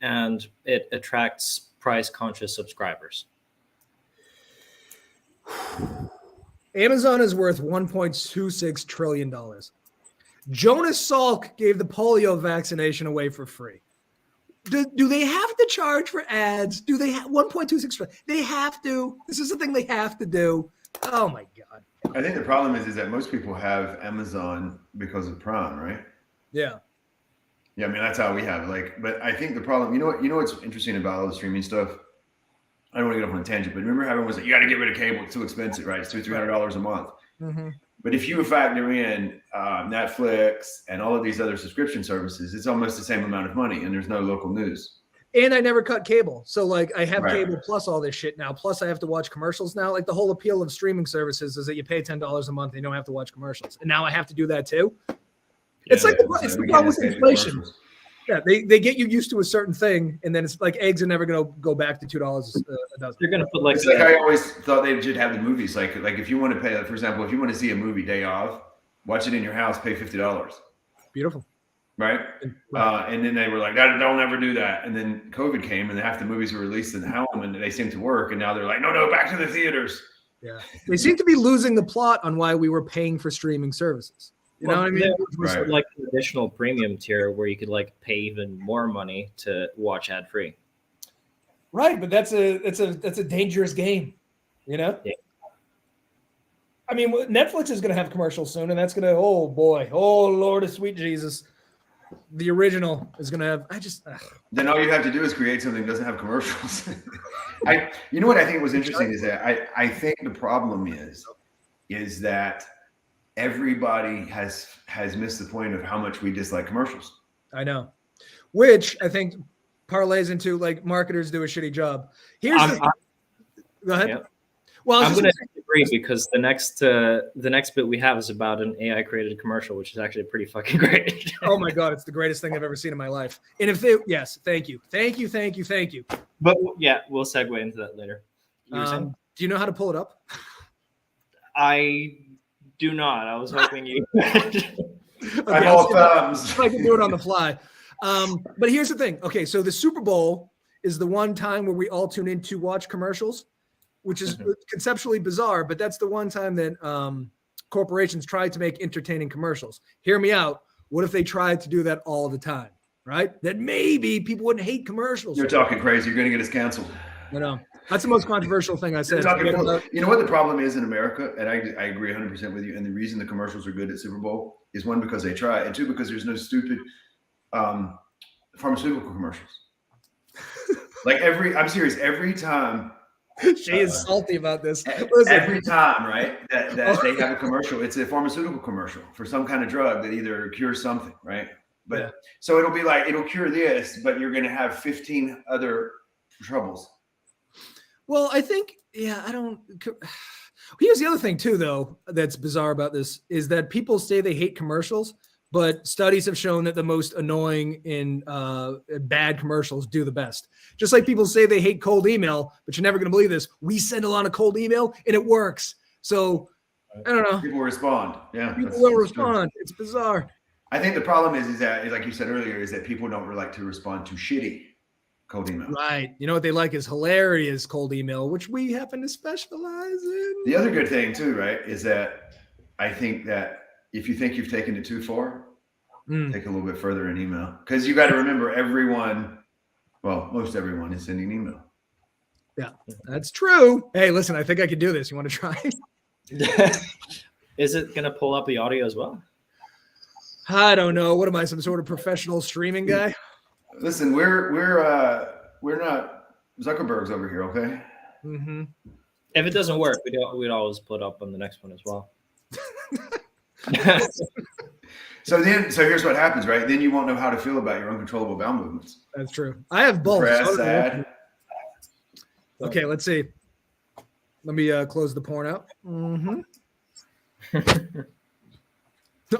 and it attracts price-conscious subscribers. Amazon is worth $1.26 trillion. Jonas Salk gave the polio vaccination away for free. Do they have to charge for ads? Do they have 1.26 trillion? They have to. This is the thing they have to do. Oh my God. I think the problem is that most people have Amazon because of Prime, right? Yeah. Yeah, I mean that's how we have it. Like, but I think the problem, you know what's interesting about all the streaming stuff? I don't want to get off on a tangent, but remember how everyone was like, you got to get rid of cable, it's too expensive, right? It's $200-$300 a month. Mm-hmm. But if you factor in Netflix and all of these other subscription services, it's almost the same amount of money, and there's no local news. And I never cut cable. So like I have Right. cable plus all this shit now. Plus I have to watch commercials now. Like the whole appeal of streaming services is that you pay $10 a month and you don't have to watch commercials. And now I have to do that too. It's like it's the problem with inflation. Yeah, they get you used to a certain thing, and then it's like eggs are never going to go back to $2 a dozen. They're going to put like, It's like I always thought they should have the movies. Like if you want to pay, for example, if you want to see a movie day off, watch it in your house, pay $50. Beautiful. Right? And then they were like, they'll never do that. And then COVID came, and half the movies were released at home, and they seemed to work. And now they're like, no, back to the theaters. Yeah, they seem to be losing the plot on why we were paying for streaming services. You know what I mean? There was like an additional premium tier where you could like pay even more money to watch ad free. Right, but that's a dangerous game, you know? Yeah. I mean, Netflix is going to have commercials soon, and that's going to, oh boy, oh Lord of sweet Jesus. The original is going to have, Then all you have to do is create something that doesn't have commercials. You know what I think was interesting is that I think the problem is that everybody has missed the point of how much we dislike commercials. I know, which I think parlays into like marketers do a shitty job. Go ahead. Yeah. Well, I'm going to disagree because the next bit we have is about an AI created commercial, which is actually pretty fucking great. Oh my God, it's the greatest thing I've ever seen in my life. And yes, thank you. But yeah, we'll segue into that later. Do you know how to pull it up? I do not. I was hoping you. Okay, I'm all thumbs. I can do it on the fly. But here's the thing. Okay, so the Super Bowl is the one time where we all tune in to watch commercials, which is conceptually bizarre, but that's the one time that corporations try to make entertaining commercials. Hear me out. What if they tried to do that all the time, right? Then maybe people wouldn't hate commercials. You're talking crazy. You're going to get us canceled. I know. That's the most controversial thing I said. You know what the problem is in America? And I agree 100% with you. And the reason the commercials are good at Super Bowl is one, because they try, and two, because there's no stupid pharmaceutical commercials. I'm serious. Every time. She is salty about this. Every time, right, that they have a commercial, it's a pharmaceutical commercial for some kind of drug that either cures something, right? But so it'll be like, it'll cure this, but you're going to have 15 other troubles. Well, I think, here's the other thing too, though, that's bizarre about this is that people say they hate commercials, but studies have shown that the most annoying and bad commercials do the best. Just like people say they hate cold email, but you're never going to believe this. We send a lot of cold email and it works. So I don't know. People respond. Yeah. People will respond. True. It's bizarre. I think the problem is that, like you said earlier, is that people don't really like to respond to shitty cold email. Right. You know what they like is hilarious cold email, which we happen to specialize in. The other good thing too, right, is that I think that if you think you've taken it too far, take a little bit further in email. Because you got to remember most everyone is sending email. Yeah, that's true. Hey, listen, I think I could do this. You want to try? Is it going to pull up the audio as well? I don't know. What am I, some sort of professional streaming guy? Listen, we're not Zuckerberg's over here, okay? Mm-hmm. If it doesn't work, we'd always put up on the next one as well. So here's what happens, right? Then you won't know how to feel about your uncontrollable bowel movements. That's true. I have both. Sad. Okay, let's see. Let me close the porn out. Mm-hmm.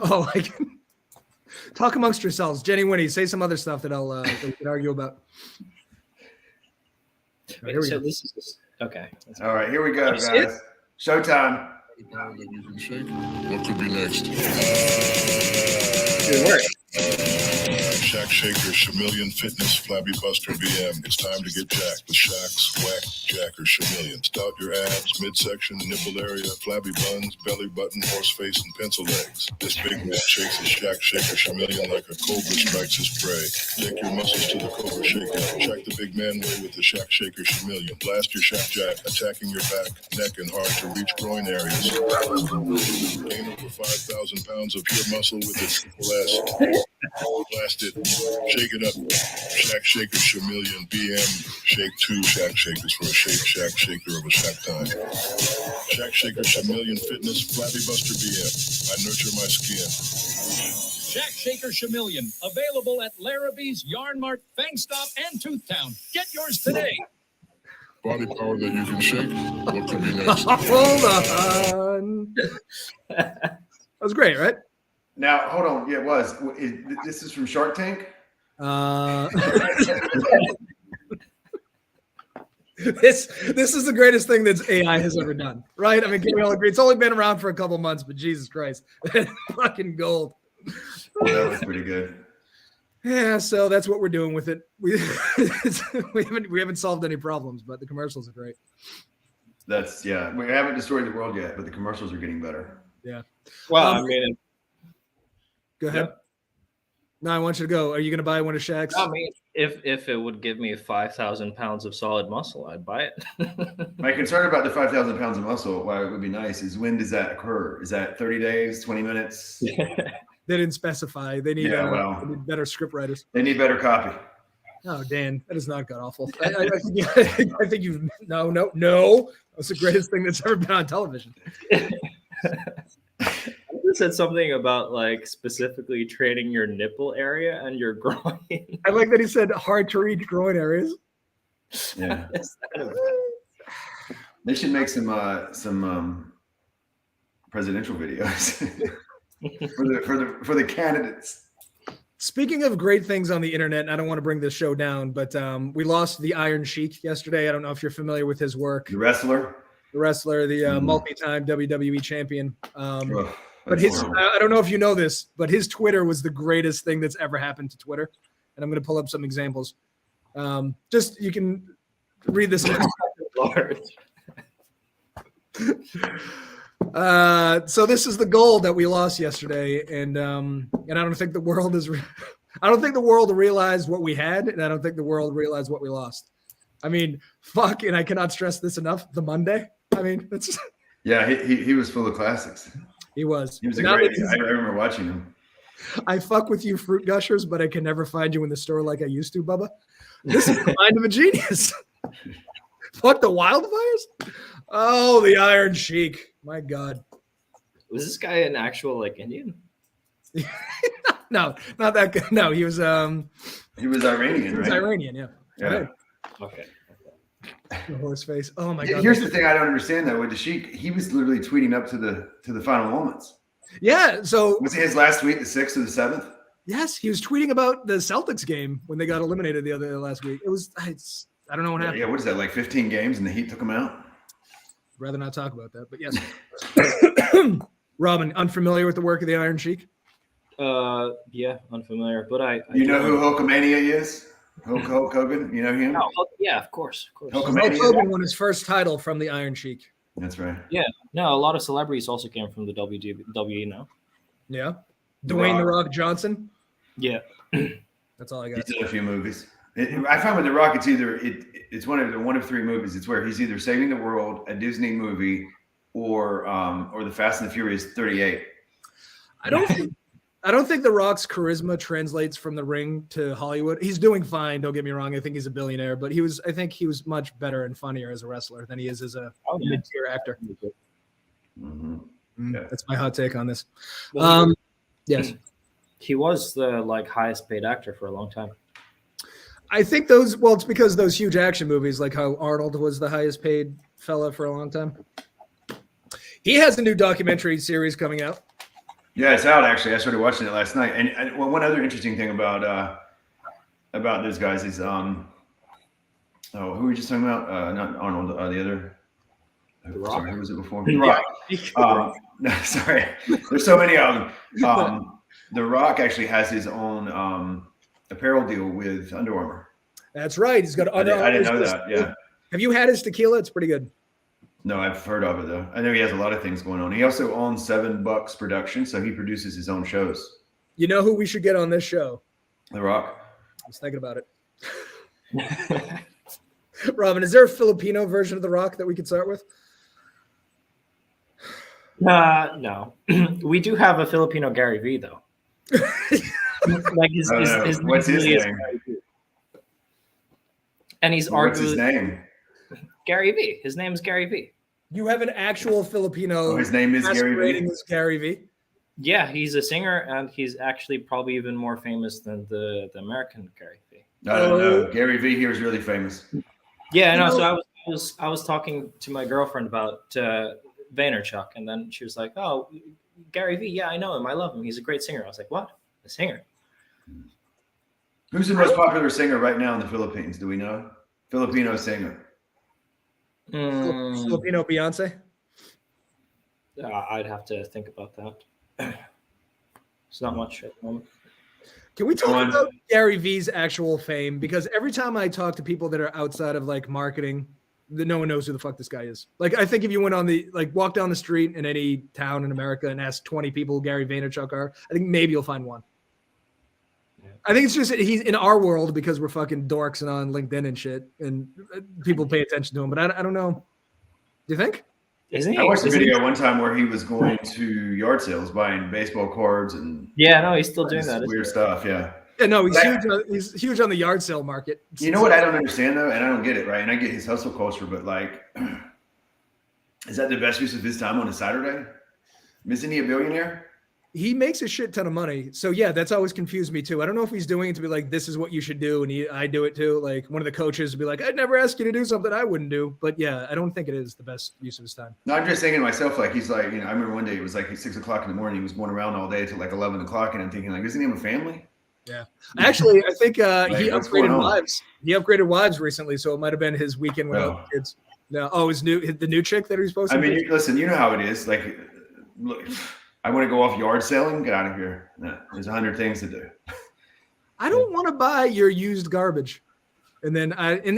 Oh, I can talk amongst yourselves. Jenny, Winnie, say some other stuff that that we can argue about. Right, here we go. This is okay. All right, here we go, guys. Showtime. Power that you can shake. What could be next? Good work. Shack Shaker, Chameleon Fitness, Flabby Buster BM. It's time to get jacked with Shack's Whack Jacker Chameleon. Stout your abs, midsection, nipple area, flabby buns, belly button, horse face, and pencil legs. This big man shakes his Shack Shaker Chameleon like a cobra strikes his prey. Take your muscles to the cobra shakeout. Shack the big man way with the Shack Shaker Chameleon. Blast your Shack Jack, attacking your back, neck, and hard to reach groin areas. Gain over 5,000 pounds of pure muscle with its triple S. Blast it. Shake it up. Shack Shaker Chameleon BM. Shake 2 Shack Shakers for a Shake Shack Shaker of a Shack time. Shack Shaker Chameleon Fitness, Flabby Buster BM. I nurture my skin. Shack Shaker Chameleon, available at Larrabee's, Yarn Mart, Fang Stop, and Tooth Town. Get yours today. Body power that you can shake. What could be next? Hold on. That was great, right? Now, hold on. Yeah, it was. This is from Shark Tank? This is the greatest thing that AI has ever done, right? I mean, can we all agree? It's only been around for a couple months, but Jesus Christ, fucking gold. That was pretty good. Yeah, so that's what we're doing with it. We haven't solved any problems, but the commercials are great. We haven't destroyed the world yet, but the commercials are getting better. Yeah. Well, I mean, go ahead. Yep. No, I want you to go. Are you going to buy one of Shaq's? I mean, if it would give me 5,000 pounds of solid muscle, I'd buy it. My concern about the 5,000 pounds of muscle, why it would be nice, is when does that occur? Is that 30 days, 20 minutes? They didn't specify. They need, they need better script writers. They need better copy. Oh, Dan, that is not god awful. I think you've no. That's the greatest thing that's ever been on television. You said something about like specifically training your nipple area and your groin. I like that he said hard to reach groin areas. Yeah. They should make some presidential videos for the candidates. Speaking of great things on the internet, and I don't want to bring this show down, but we lost the Iron Sheik yesterday. I don't know if you're familiar with his work. The wrestler, the multi-time WWE champion. But I don't know if you know this, but his Twitter was the greatest thing that's ever happened to Twitter. And I'm going to pull up some examples. Just you can read this. So this is the gold that we lost yesterday, and I don't think the world is. I don't think the world realized what we had, and I don't think the world realized what we lost. I mean, fuck, and I cannot stress this enough. The Monday. I mean, it's. Yeah, he was full of classics. He was. He was a great. I remember watching him. I fuck with you, fruit gushers, but I can never find you in the store like I used to, Bubba. This is the mind of a genius. Fuck the wildfires. Oh, the Iron Sheik. My God. Was this guy an actual like Indian? No, not that good. No, he was Iranian, He was right? Iranian, yeah. Yeah. Okay. The horse face. Oh my God. Here's the thing I don't understand though with the Sheik. He was literally tweeting up to the final moments. Yeah. So was it his last tweet, the 6th or the 7th? Yes, he was tweeting about the Celtics game when they got eliminated the last week. I don't know what happened. Yeah, what is that, like 15 games and the Heat took him out? I'd rather not talk about that, but yes. Robin, unfamiliar with the work of the Iron Sheik? Yeah, unfamiliar, but I you know who Hulkamania is? Hulk Hogan, you know him? Oh, yeah, of course. Hulk Hogan won his first title from the Iron Sheik. That's right. Yeah, no, a lot of celebrities also came from the WWE now. Yeah, Dwayne The Rock Johnson. Yeah, that's all I got. He's in a few movies. I find with The Rock, it's one of 3 movies. It's where he's either saving the world, a Disney movie, or the Fast and the Furious 38. I don't think The Rock's charisma translates from the ring to Hollywood. He's doing fine. Don't get me wrong. I think he's a billionaire, but I think he was much better and funnier as a wrestler than he is as a mid-tier actor. Mm-hmm. Yeah. That's my hot take on this. Yes, he was the highest paid actor for a long time. I think it's because those huge action movies, like how Arnold was the highest paid fella for a long time. He has a new documentary series coming out. Yeah, it's out actually. I started watching it last night. And one other interesting thing about those guys is who were we just talking about? Not Arnold, the other. Sorry, who was it before? The Yeah. Rock. No, sorry. There's so many of them. The Rock actually has his own apparel deal with Under Armour. That's right. He's got I didn't know that. Yeah. Have you had his tequila? It's pretty good. No, I've heard of it though. I know he has a lot of things going on. He also owns $7 Productions, so he produces his own shows. You know who we should get on this show? The Rock. I was thinking about it. Robin, is there a Filipino version of The Rock that we could start with? No. We do have a Filipino Gary V though. Like his what's his really name? And he's What's his arguably name? Gary V. His name is Gary V. You have an actual Filipino. Oh, his name is Gary V. As Gary V. Yeah, he's a singer, and he's actually probably even more famous than the American Gary V. I don't know. Gary V here is really famous. Yeah, no. So I was talking to my girlfriend about Vaynerchuk, and then she was like, "Oh, Gary V. Yeah, I know him. I love him. He's a great singer." I was like, "What? A singer?" Who's the most popular singer right now in the Philippines? Do we know? Filipino singer. Filipino Beyonce? I'd have to think about that. It's not much at the moment. Can we talk about Gary V's actual fame? Because every time I talk to people that are outside of like marketing, no one knows who the fuck this guy is. Like, I think if you went on walk down the street in any town in America and ask 20 people who Gary Vaynerchuk are, I think maybe you'll find one. Yeah. I think it's just he's in our world because we're fucking dorks and on LinkedIn and shit, and people pay attention to him. But I don't know. Do you think? Isn't he? I watched a video one time where he was going to yard sales buying baseball cards and no, he's still doing that weird stuff. Yeah. Yeah, no, he's huge on the yard sale market. You know what I don't understand though, and I don't get it, right? And I get his hustle culture, but like, is that the best use of his time on a Saturday? Isn't he a billionaire? He makes a shit ton of money. So yeah, that's always confused me too. I don't know if he's doing it to be like, this is what you should do. And I do it too. Like one of the coaches would be like, I'd never ask you to do something I wouldn't do. But yeah, I don't think it is the best use of his time. No, I'm just thinking to myself, like, he's like, I remember one day it was like 6 o'clock in the morning. He was going around all day till like 11 o'clock. And I'm thinking like, isn't he have a family? Yeah. Actually, I think like, he upgraded wives. He upgraded wives recently. So it might've been his weekend without kids. No. Oh, the new chick that he was supposed to be? Listen, you know how it is. Like, look, I want to go off yard selling. Get out of here. No, there's 100 things to do. I don't want to buy your used garbage. And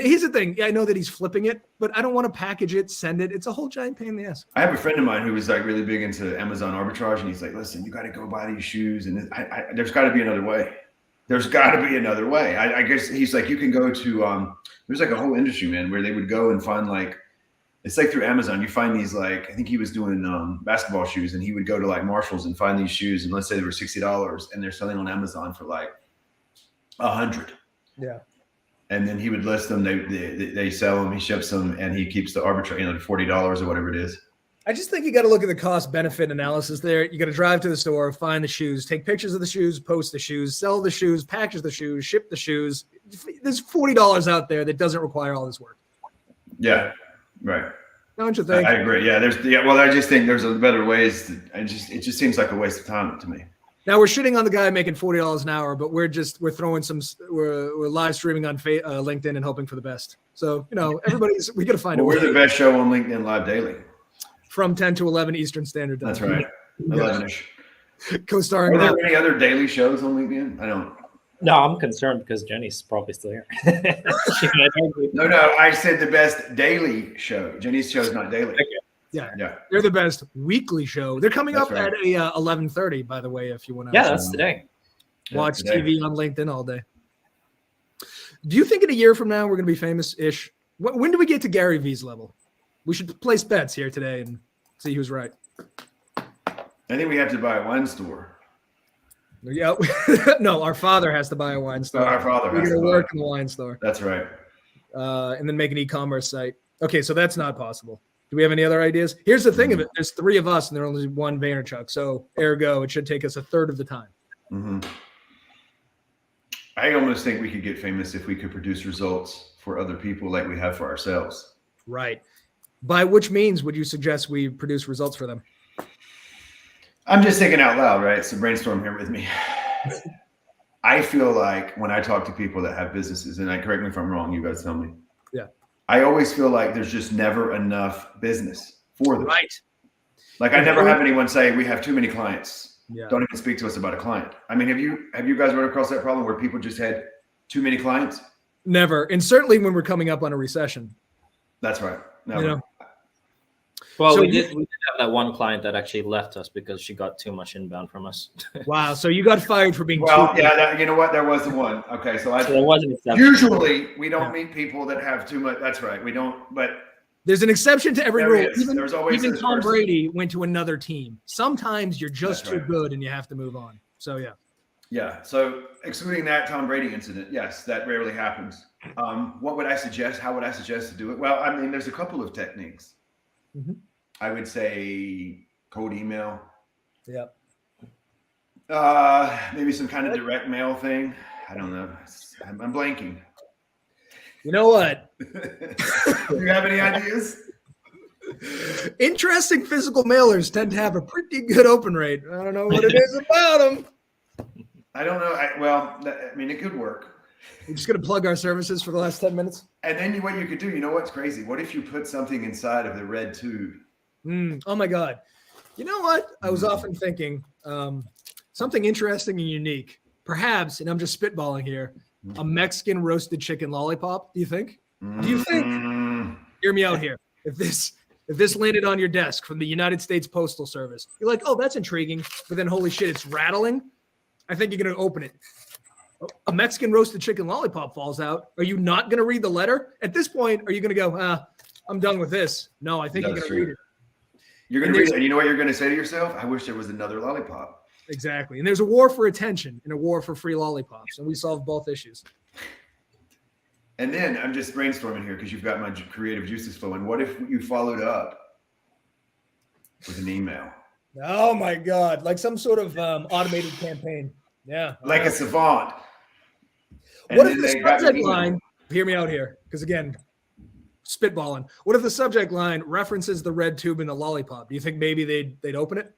here's the thing. I know that he's flipping it, but I don't want to package it, send it. It's a whole giant pain in the ass. I have a friend of mine who was like really big into Amazon arbitrage. And he's like, listen, you got to go buy these shoes. And there's got to be another way. There's got to be another way. I guess he's like, you can go to, there's like a whole industry, man, where they would go and find like, it's like through Amazon, you find these like, I think he was doing basketball shoes, and he would go to like Marshall's and find these shoes, and let's say they were $60, and they're selling on Amazon for like $100. Yeah. And then he would list them. They sell them. He ships them, and he keeps the arbitrage, $40 or whatever it is. I just think you got to look at the cost benefit analysis there. You got to drive to the store, find the shoes, take pictures of the shoes, post the shoes, sell the shoes, package the shoes, ship the shoes. There's $40 out there that doesn't require all this work. Yeah. Right. Don't you think? I agree. Yeah. Well, I just think there's better ways. It just seems like a waste of time to me. Now we're shitting on the guy making $40 an hour, but we're live streaming on LinkedIn and hoping for the best. So, we got to find We're the best show on LinkedIn Live daily. From 10 to 11 Eastern Standard Time. That's right. 11ish. Co-starring. Are there any other daily shows on LinkedIn? I don't. No, I'm concerned because Jenny's probably still here. No, I said the best daily show. Jenny's show is not daily. Okay. Yeah. They're the best weekly show. They're coming up at 11:30, by the way, if you want to. Yeah, that's today. Watch TV on LinkedIn all day. Do you think in a year from now we're going to be famous-ish? When do we get to Gary V's level? We should place bets here today and see who's right. I think we have to buy a wine store. Yeah. No, our father has to buy a wine store. Our father has to We're going to work in the wine store. That's right. And then make an e-commerce site. Okay, so that's not possible. Do we have any other ideas? Here's the thing of it. There's 3 of us and there's only one Vaynerchuk. So ergo, it should take us a third of the time. Mm-hmm. I almost think we could get famous if we could produce results for other people like we have for ourselves. Right. By which means would you suggest we produce results for them? I'm just thinking out loud, right? So brainstorm here with me. I feel like when I talk to people that have businesses, and correct me if I'm wrong, you guys tell me. Yeah. I always feel like there's just never enough business for them. Right. Like I never have anyone say we have too many clients. Yeah. Don't even speak to us about a client. I mean, have you guys run across that problem where people just had too many clients? Never. And certainly when we're coming up on a recession. That's right. Never. You know? Well, So we did have that one client that actually left us because she got too much inbound from us. Wow. So you got fired for being Well, too yeah, you know what? There was the one. Okay, so There was an exception. usually we don't meet people that have too much. That's right. We don't, but There's an exception to every There rule. is. There's always Even this Tom person. Brady went to another team. Sometimes you're just That's too right. good and you have to move on. So yeah. yeah. So excluding that Tom Brady incident, yes, that rarely happens. What would I suggest? How would I suggest to do it? Well, I mean, there's a couple of techniques. Mhm. I would say cold email. Yeah. Maybe some kind of direct mail thing. I don't know. I'm blanking. You know what? Do you have any ideas? Interesting physical mailers tend to have a pretty good open rate. I don't know what it is about them. I don't know. I mean, it could work. We're just going to plug our services for the last 10 minutes. And then what you could do, you know what's crazy? What if you put something inside of the red tube? Oh my God. You know what? I was often thinking something interesting and unique. Perhaps, and I'm just spitballing here, a Mexican roasted chicken lollipop. Do you think? Do you think? Hear me out here. If this landed on your desk from the United States Postal Service, you're like, oh, that's intriguing. But then, holy shit, it's rattling. I think you're going to open it. A Mexican roasted chicken lollipop falls out. Are you not going to read the letter? At this point, are you going to go, I'm done with this? No, I think you're going to read it. You're going to read it. And you know what you're going to say to yourself? I wish there was another lollipop. Exactly. And there's a war for attention and a war for free lollipops. And we solve both issues. And then I'm just brainstorming here because you've got my creative juices flowing. What if you followed up with an email? Oh, my God. Like some sort of automated campaign. Yeah. Like a savant. And What if then the they got your subject email. line, hear me out here, because again, spitballing. What if the subject line references the red tube and the lollipop? Do you think maybe they'd open it?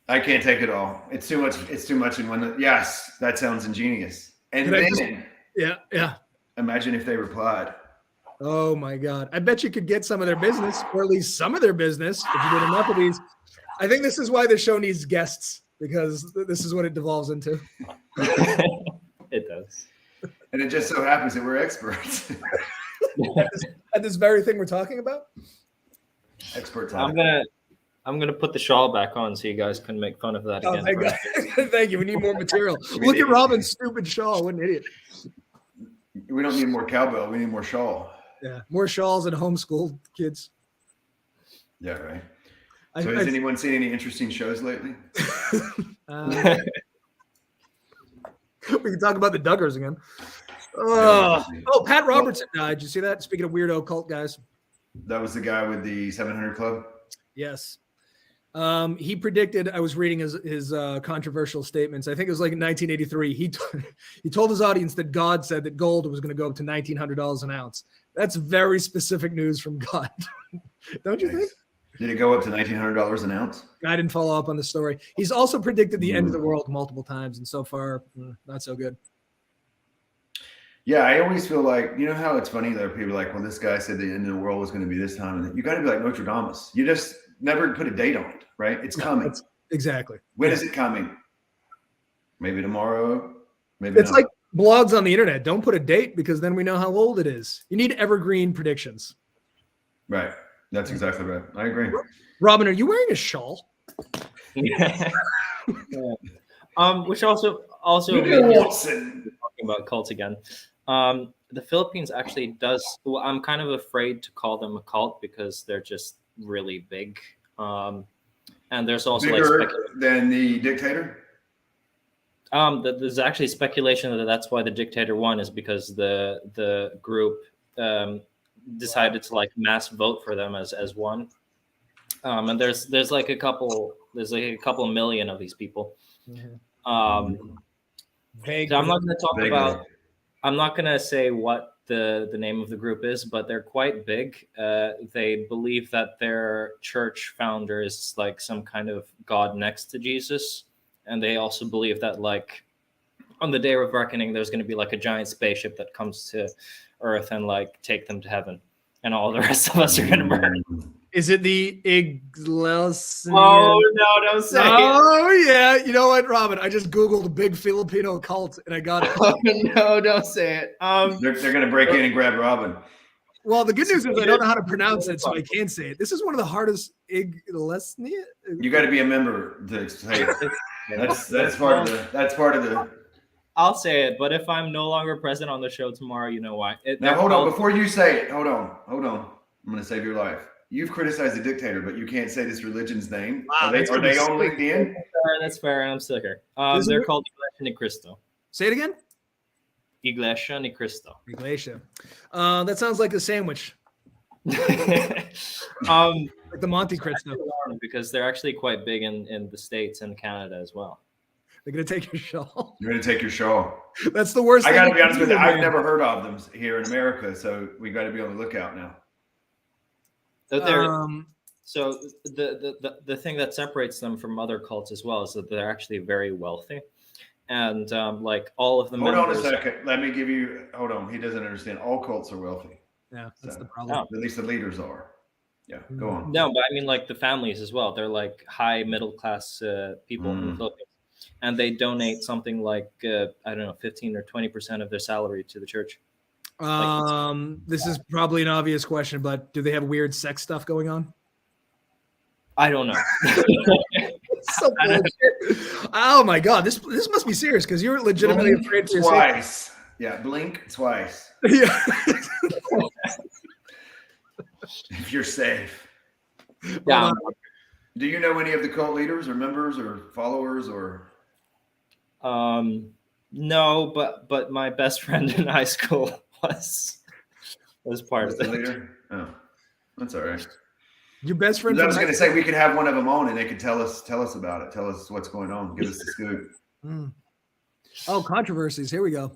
I can't take it all. It's too much. It's too much in one. Yes, that sounds ingenious. And Could I then Yeah. imagine if they replied. Oh my God. I bet you could get some of their business, or at least some of their business, if you did enough of these. I think this is why the show needs guests, because this is what it devolves into. It does. And it just so happens that we're experts. At this very thing we're talking about? Experts. I'm gonna put the shawl back on so you guys can make fun of that Oh, again. thank God. Thank you. We need more material. Look at Robin's stupid shawl. What an idiot. We don't need more cowbell. We need more shawl. Yeah. More shawls and homeschooled kids. Yeah, right. So has anyone seen any interesting shows lately? We can talk about the Duggars again. Oh, Pat Robertson died. Did you see that? Speaking of weirdo cult guys. That was the guy with the 700 Club? Yes. He predicted, I was reading his controversial statements. I think it was like in 1983. He told his audience that God said that gold was going to go up to $1,900 an ounce. That's very specific news from God. Don't you think? Did it go up to $1,900 an ounce? I didn't follow up on the story. He's also predicted the end of the world multiple times, and so far, not so good. Yeah, I always feel like, you know how it's funny that people are like, well, this guy said the end of the world was going to be this time. And you got to be like Notre Dame. You just never put a date on it, right? It's coming. Exactly. When is it coming? Maybe tomorrow. Maybe It's not. like blogs on the internet. Don't put a date because then we know how old it is. You need evergreen predictions. Right. That's exactly right. I agree. Robin, are you wearing a shawl? Yeah. Which also Watson. talking about cults again. The Philippines actually does. Well, I'm kind of afraid to call them a cult because they're just really big. And there's also Bigger than the dictator? There's actually speculation that that's why the dictator won, is because the group decided to like mass vote for them as one. And there's like a couple million of these people. So I'm not going to talk about. I'm not going to say what the name of the group is, but they're quite big. They believe that their church founder is like some kind of God next to Jesus, and they also believe that like on the day of reckoning, there's going to be like a giant spaceship that comes to Earth and like take them to heaven, and all the rest of us are going to burn. Is it the Iglesia? Oh no, don't say it. Oh yeah, you know what, Robin? I just googled big Filipino cult and I got it. Oh, no, don't say it. They're going to break in and grab Robin. Well, the good news is I don't know how to pronounce it, so I can't say it. This is one of the hardest Iglesia. You got to be a member to say it. That's part of the. I'll say it, but if I'm no longer present on the show tomorrow, you know why. Now hold on, before you say it, hold on. I'm going to save your life. You've criticized the dictator, but you can't say this religion's name. Wow, Are they on LinkedIn? That's fair, and I'm sicker. They're called Iglesia ni Cristo. Say it again. Iglesia ni Cristo. Iglesia. That sounds like a sandwich, like the Monte Cristo. Because they're actually quite big in the States and Canada as well. They're gonna take your shawl. You're going to take your shaw. That's the worst. I thing got to be you honest can with you. do, I've man. never heard of them here in America, so we got to be on the lookout now. So so the thing that separates them from other cults as well is that they're actually very wealthy, and like all of the Hold on a members. second. Let me give you. Hold on. He doesn't understand. All cults are wealthy. Yeah, that's So, the problem. At least the leaders are. Yeah. Go on. No, but I mean like the families as well. They're like high middle class people in the Philippines, and they donate something like I don't know, 15 or 20% of their salary to the church. This is probably an obvious question, but do they have weird sex stuff going on? I don't know. So bullshit. Oh my god, this must be serious because you're legitimately afraid for your safety. Twice. Yeah. Blink twice. Yeah. If you're safe. Yeah. Do you know any of the cult leaders or members or followers or? No, but my best friend in high school was part of the it. leader? Oh, that's all right. Your best friend. I was going to say we could have one of them on and they could tell us about it. Tell us what's going on. Give us the scoop. Oh, controversies. Here we go.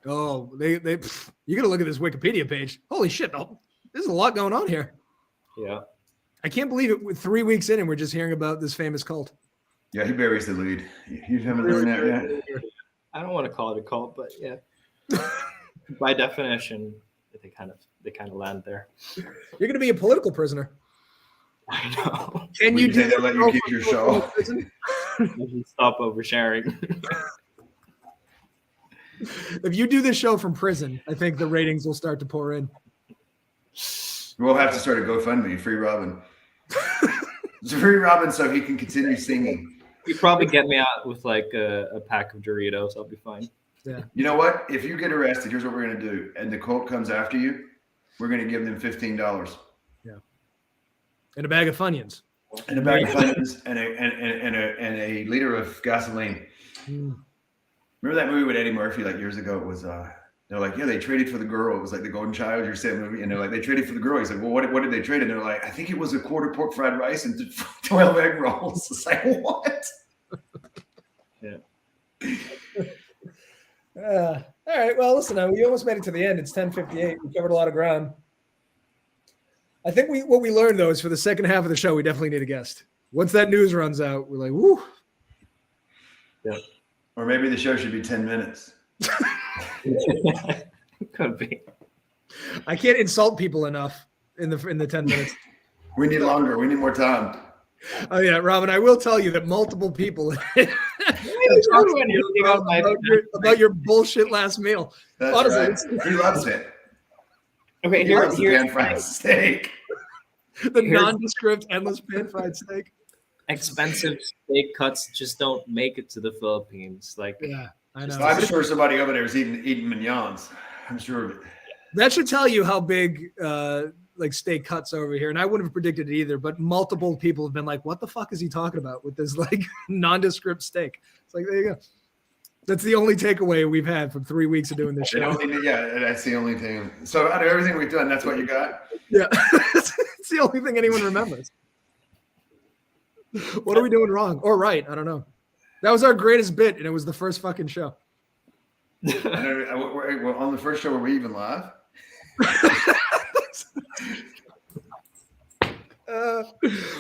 Oh, you got to look at this Wikipedia page. Holy shit! Oh, there's a lot going on here. Yeah. I can't believe it. We're 3 weeks in and we're just hearing about this famous cult. Yeah, he buries the lead. You haven't learned that yet. I don't want to call it a cult, but yeah. By definition, they kind of land there. You're going to be a political prisoner. I know. Can you do they let you keep your show? Stop oversharing. If you do this show from prison, I think the ratings will start to pour in. We'll have to start a GoFundMe, Free Robin. It's Free Robin so he can continue singing. You probably get me out with like a pack of Doritos. I'll be fine. Yeah. You know what? If you get arrested, here's what we're going to do. And the cult comes after you, we're going to give them $15. Yeah. And a bag of Funyuns. And a bag of Funyuns and a liter of gasoline. Remember that movie with Eddie Murphy like years ago? It was they're like, yeah, they traded for the girl. It was like the Golden Child, your same movie, and they're like, they traded for the girl. He's like, well, what did they trade? And they're like, I think it was a quarter pork fried rice and 12 egg rolls. It's like, what? Yeah. All right. Well, listen, we almost made it to the end. It's 10:58. We covered a lot of ground. I think what we learned though is for the second half of the show, we definitely need a guest. Once that news runs out, we're like, woo. Yeah. Or maybe the show should be 10 minutes. Could be. I can't insult people enough in the 10 minutes. We need longer. We need more time. Oh yeah, Robin. I will tell you that multiple people about your bullshit last meal. That's honestly, right. He loves it. Okay, here's the pan-fried steak. The nondescript, endless pan-fried steak. Expensive steak cuts just don't make it to the Philippines. Like, yeah, I know. I'm sure somebody over there is eating mignons. I'm sure of it. That should tell you how big like steak cuts over here. And I wouldn't have predicted it either, but multiple people have been like, what the fuck is he talking about with this like nondescript steak? It's like, there you go. That's the only takeaway we've had from 3 weeks of doing this show. Yeah, that's the only thing. So out of everything we've done, that's what you got? Yeah. It's the only thing anyone remembers. What are we doing wrong? Or right? I don't know. That was our greatest bit, and it was the first fucking show. Well, on the first show, were we even live?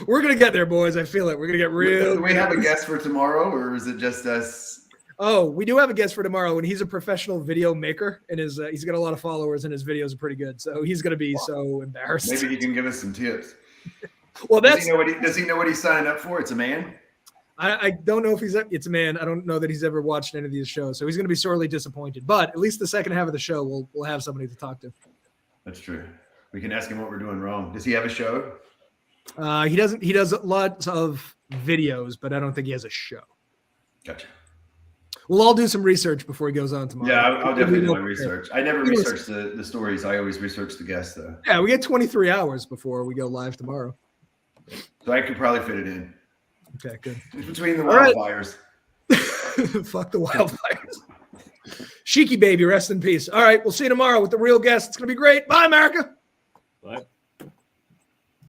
We're gonna get there, boys. I feel it. We're gonna get real. Do we have a guest for tomorrow, or is it just us? Oh, we do have a guest for tomorrow, and he's a professional video maker, and he's got a lot of followers, and his videos are pretty good. So he's going to be so embarrassed. Maybe he can give us some tips. Well, does he know what he signed up for? It's a man. I don't know if it's a man. I don't know that he's ever watched any of these shows, so he's going to be sorely disappointed. But at least the second half of the show, we'll have somebody to talk to. That's true. We can ask him what we're doing wrong. Does he have a show? He doesn't. He does lots of videos, but I don't think he has a show. Gotcha. We'll all do some research before he goes on tomorrow. Yeah, I'll definitely do my research. I never research the stories. I always research the guests, though. Yeah, we get 23 hours before we go live tomorrow. So I could probably fit it in. Okay, good. Between the wildfires. Fuck the wildfires. Sheiky baby, rest in peace. All right, we'll see you tomorrow with the real guest. It's going to be great. Bye, America. Bye.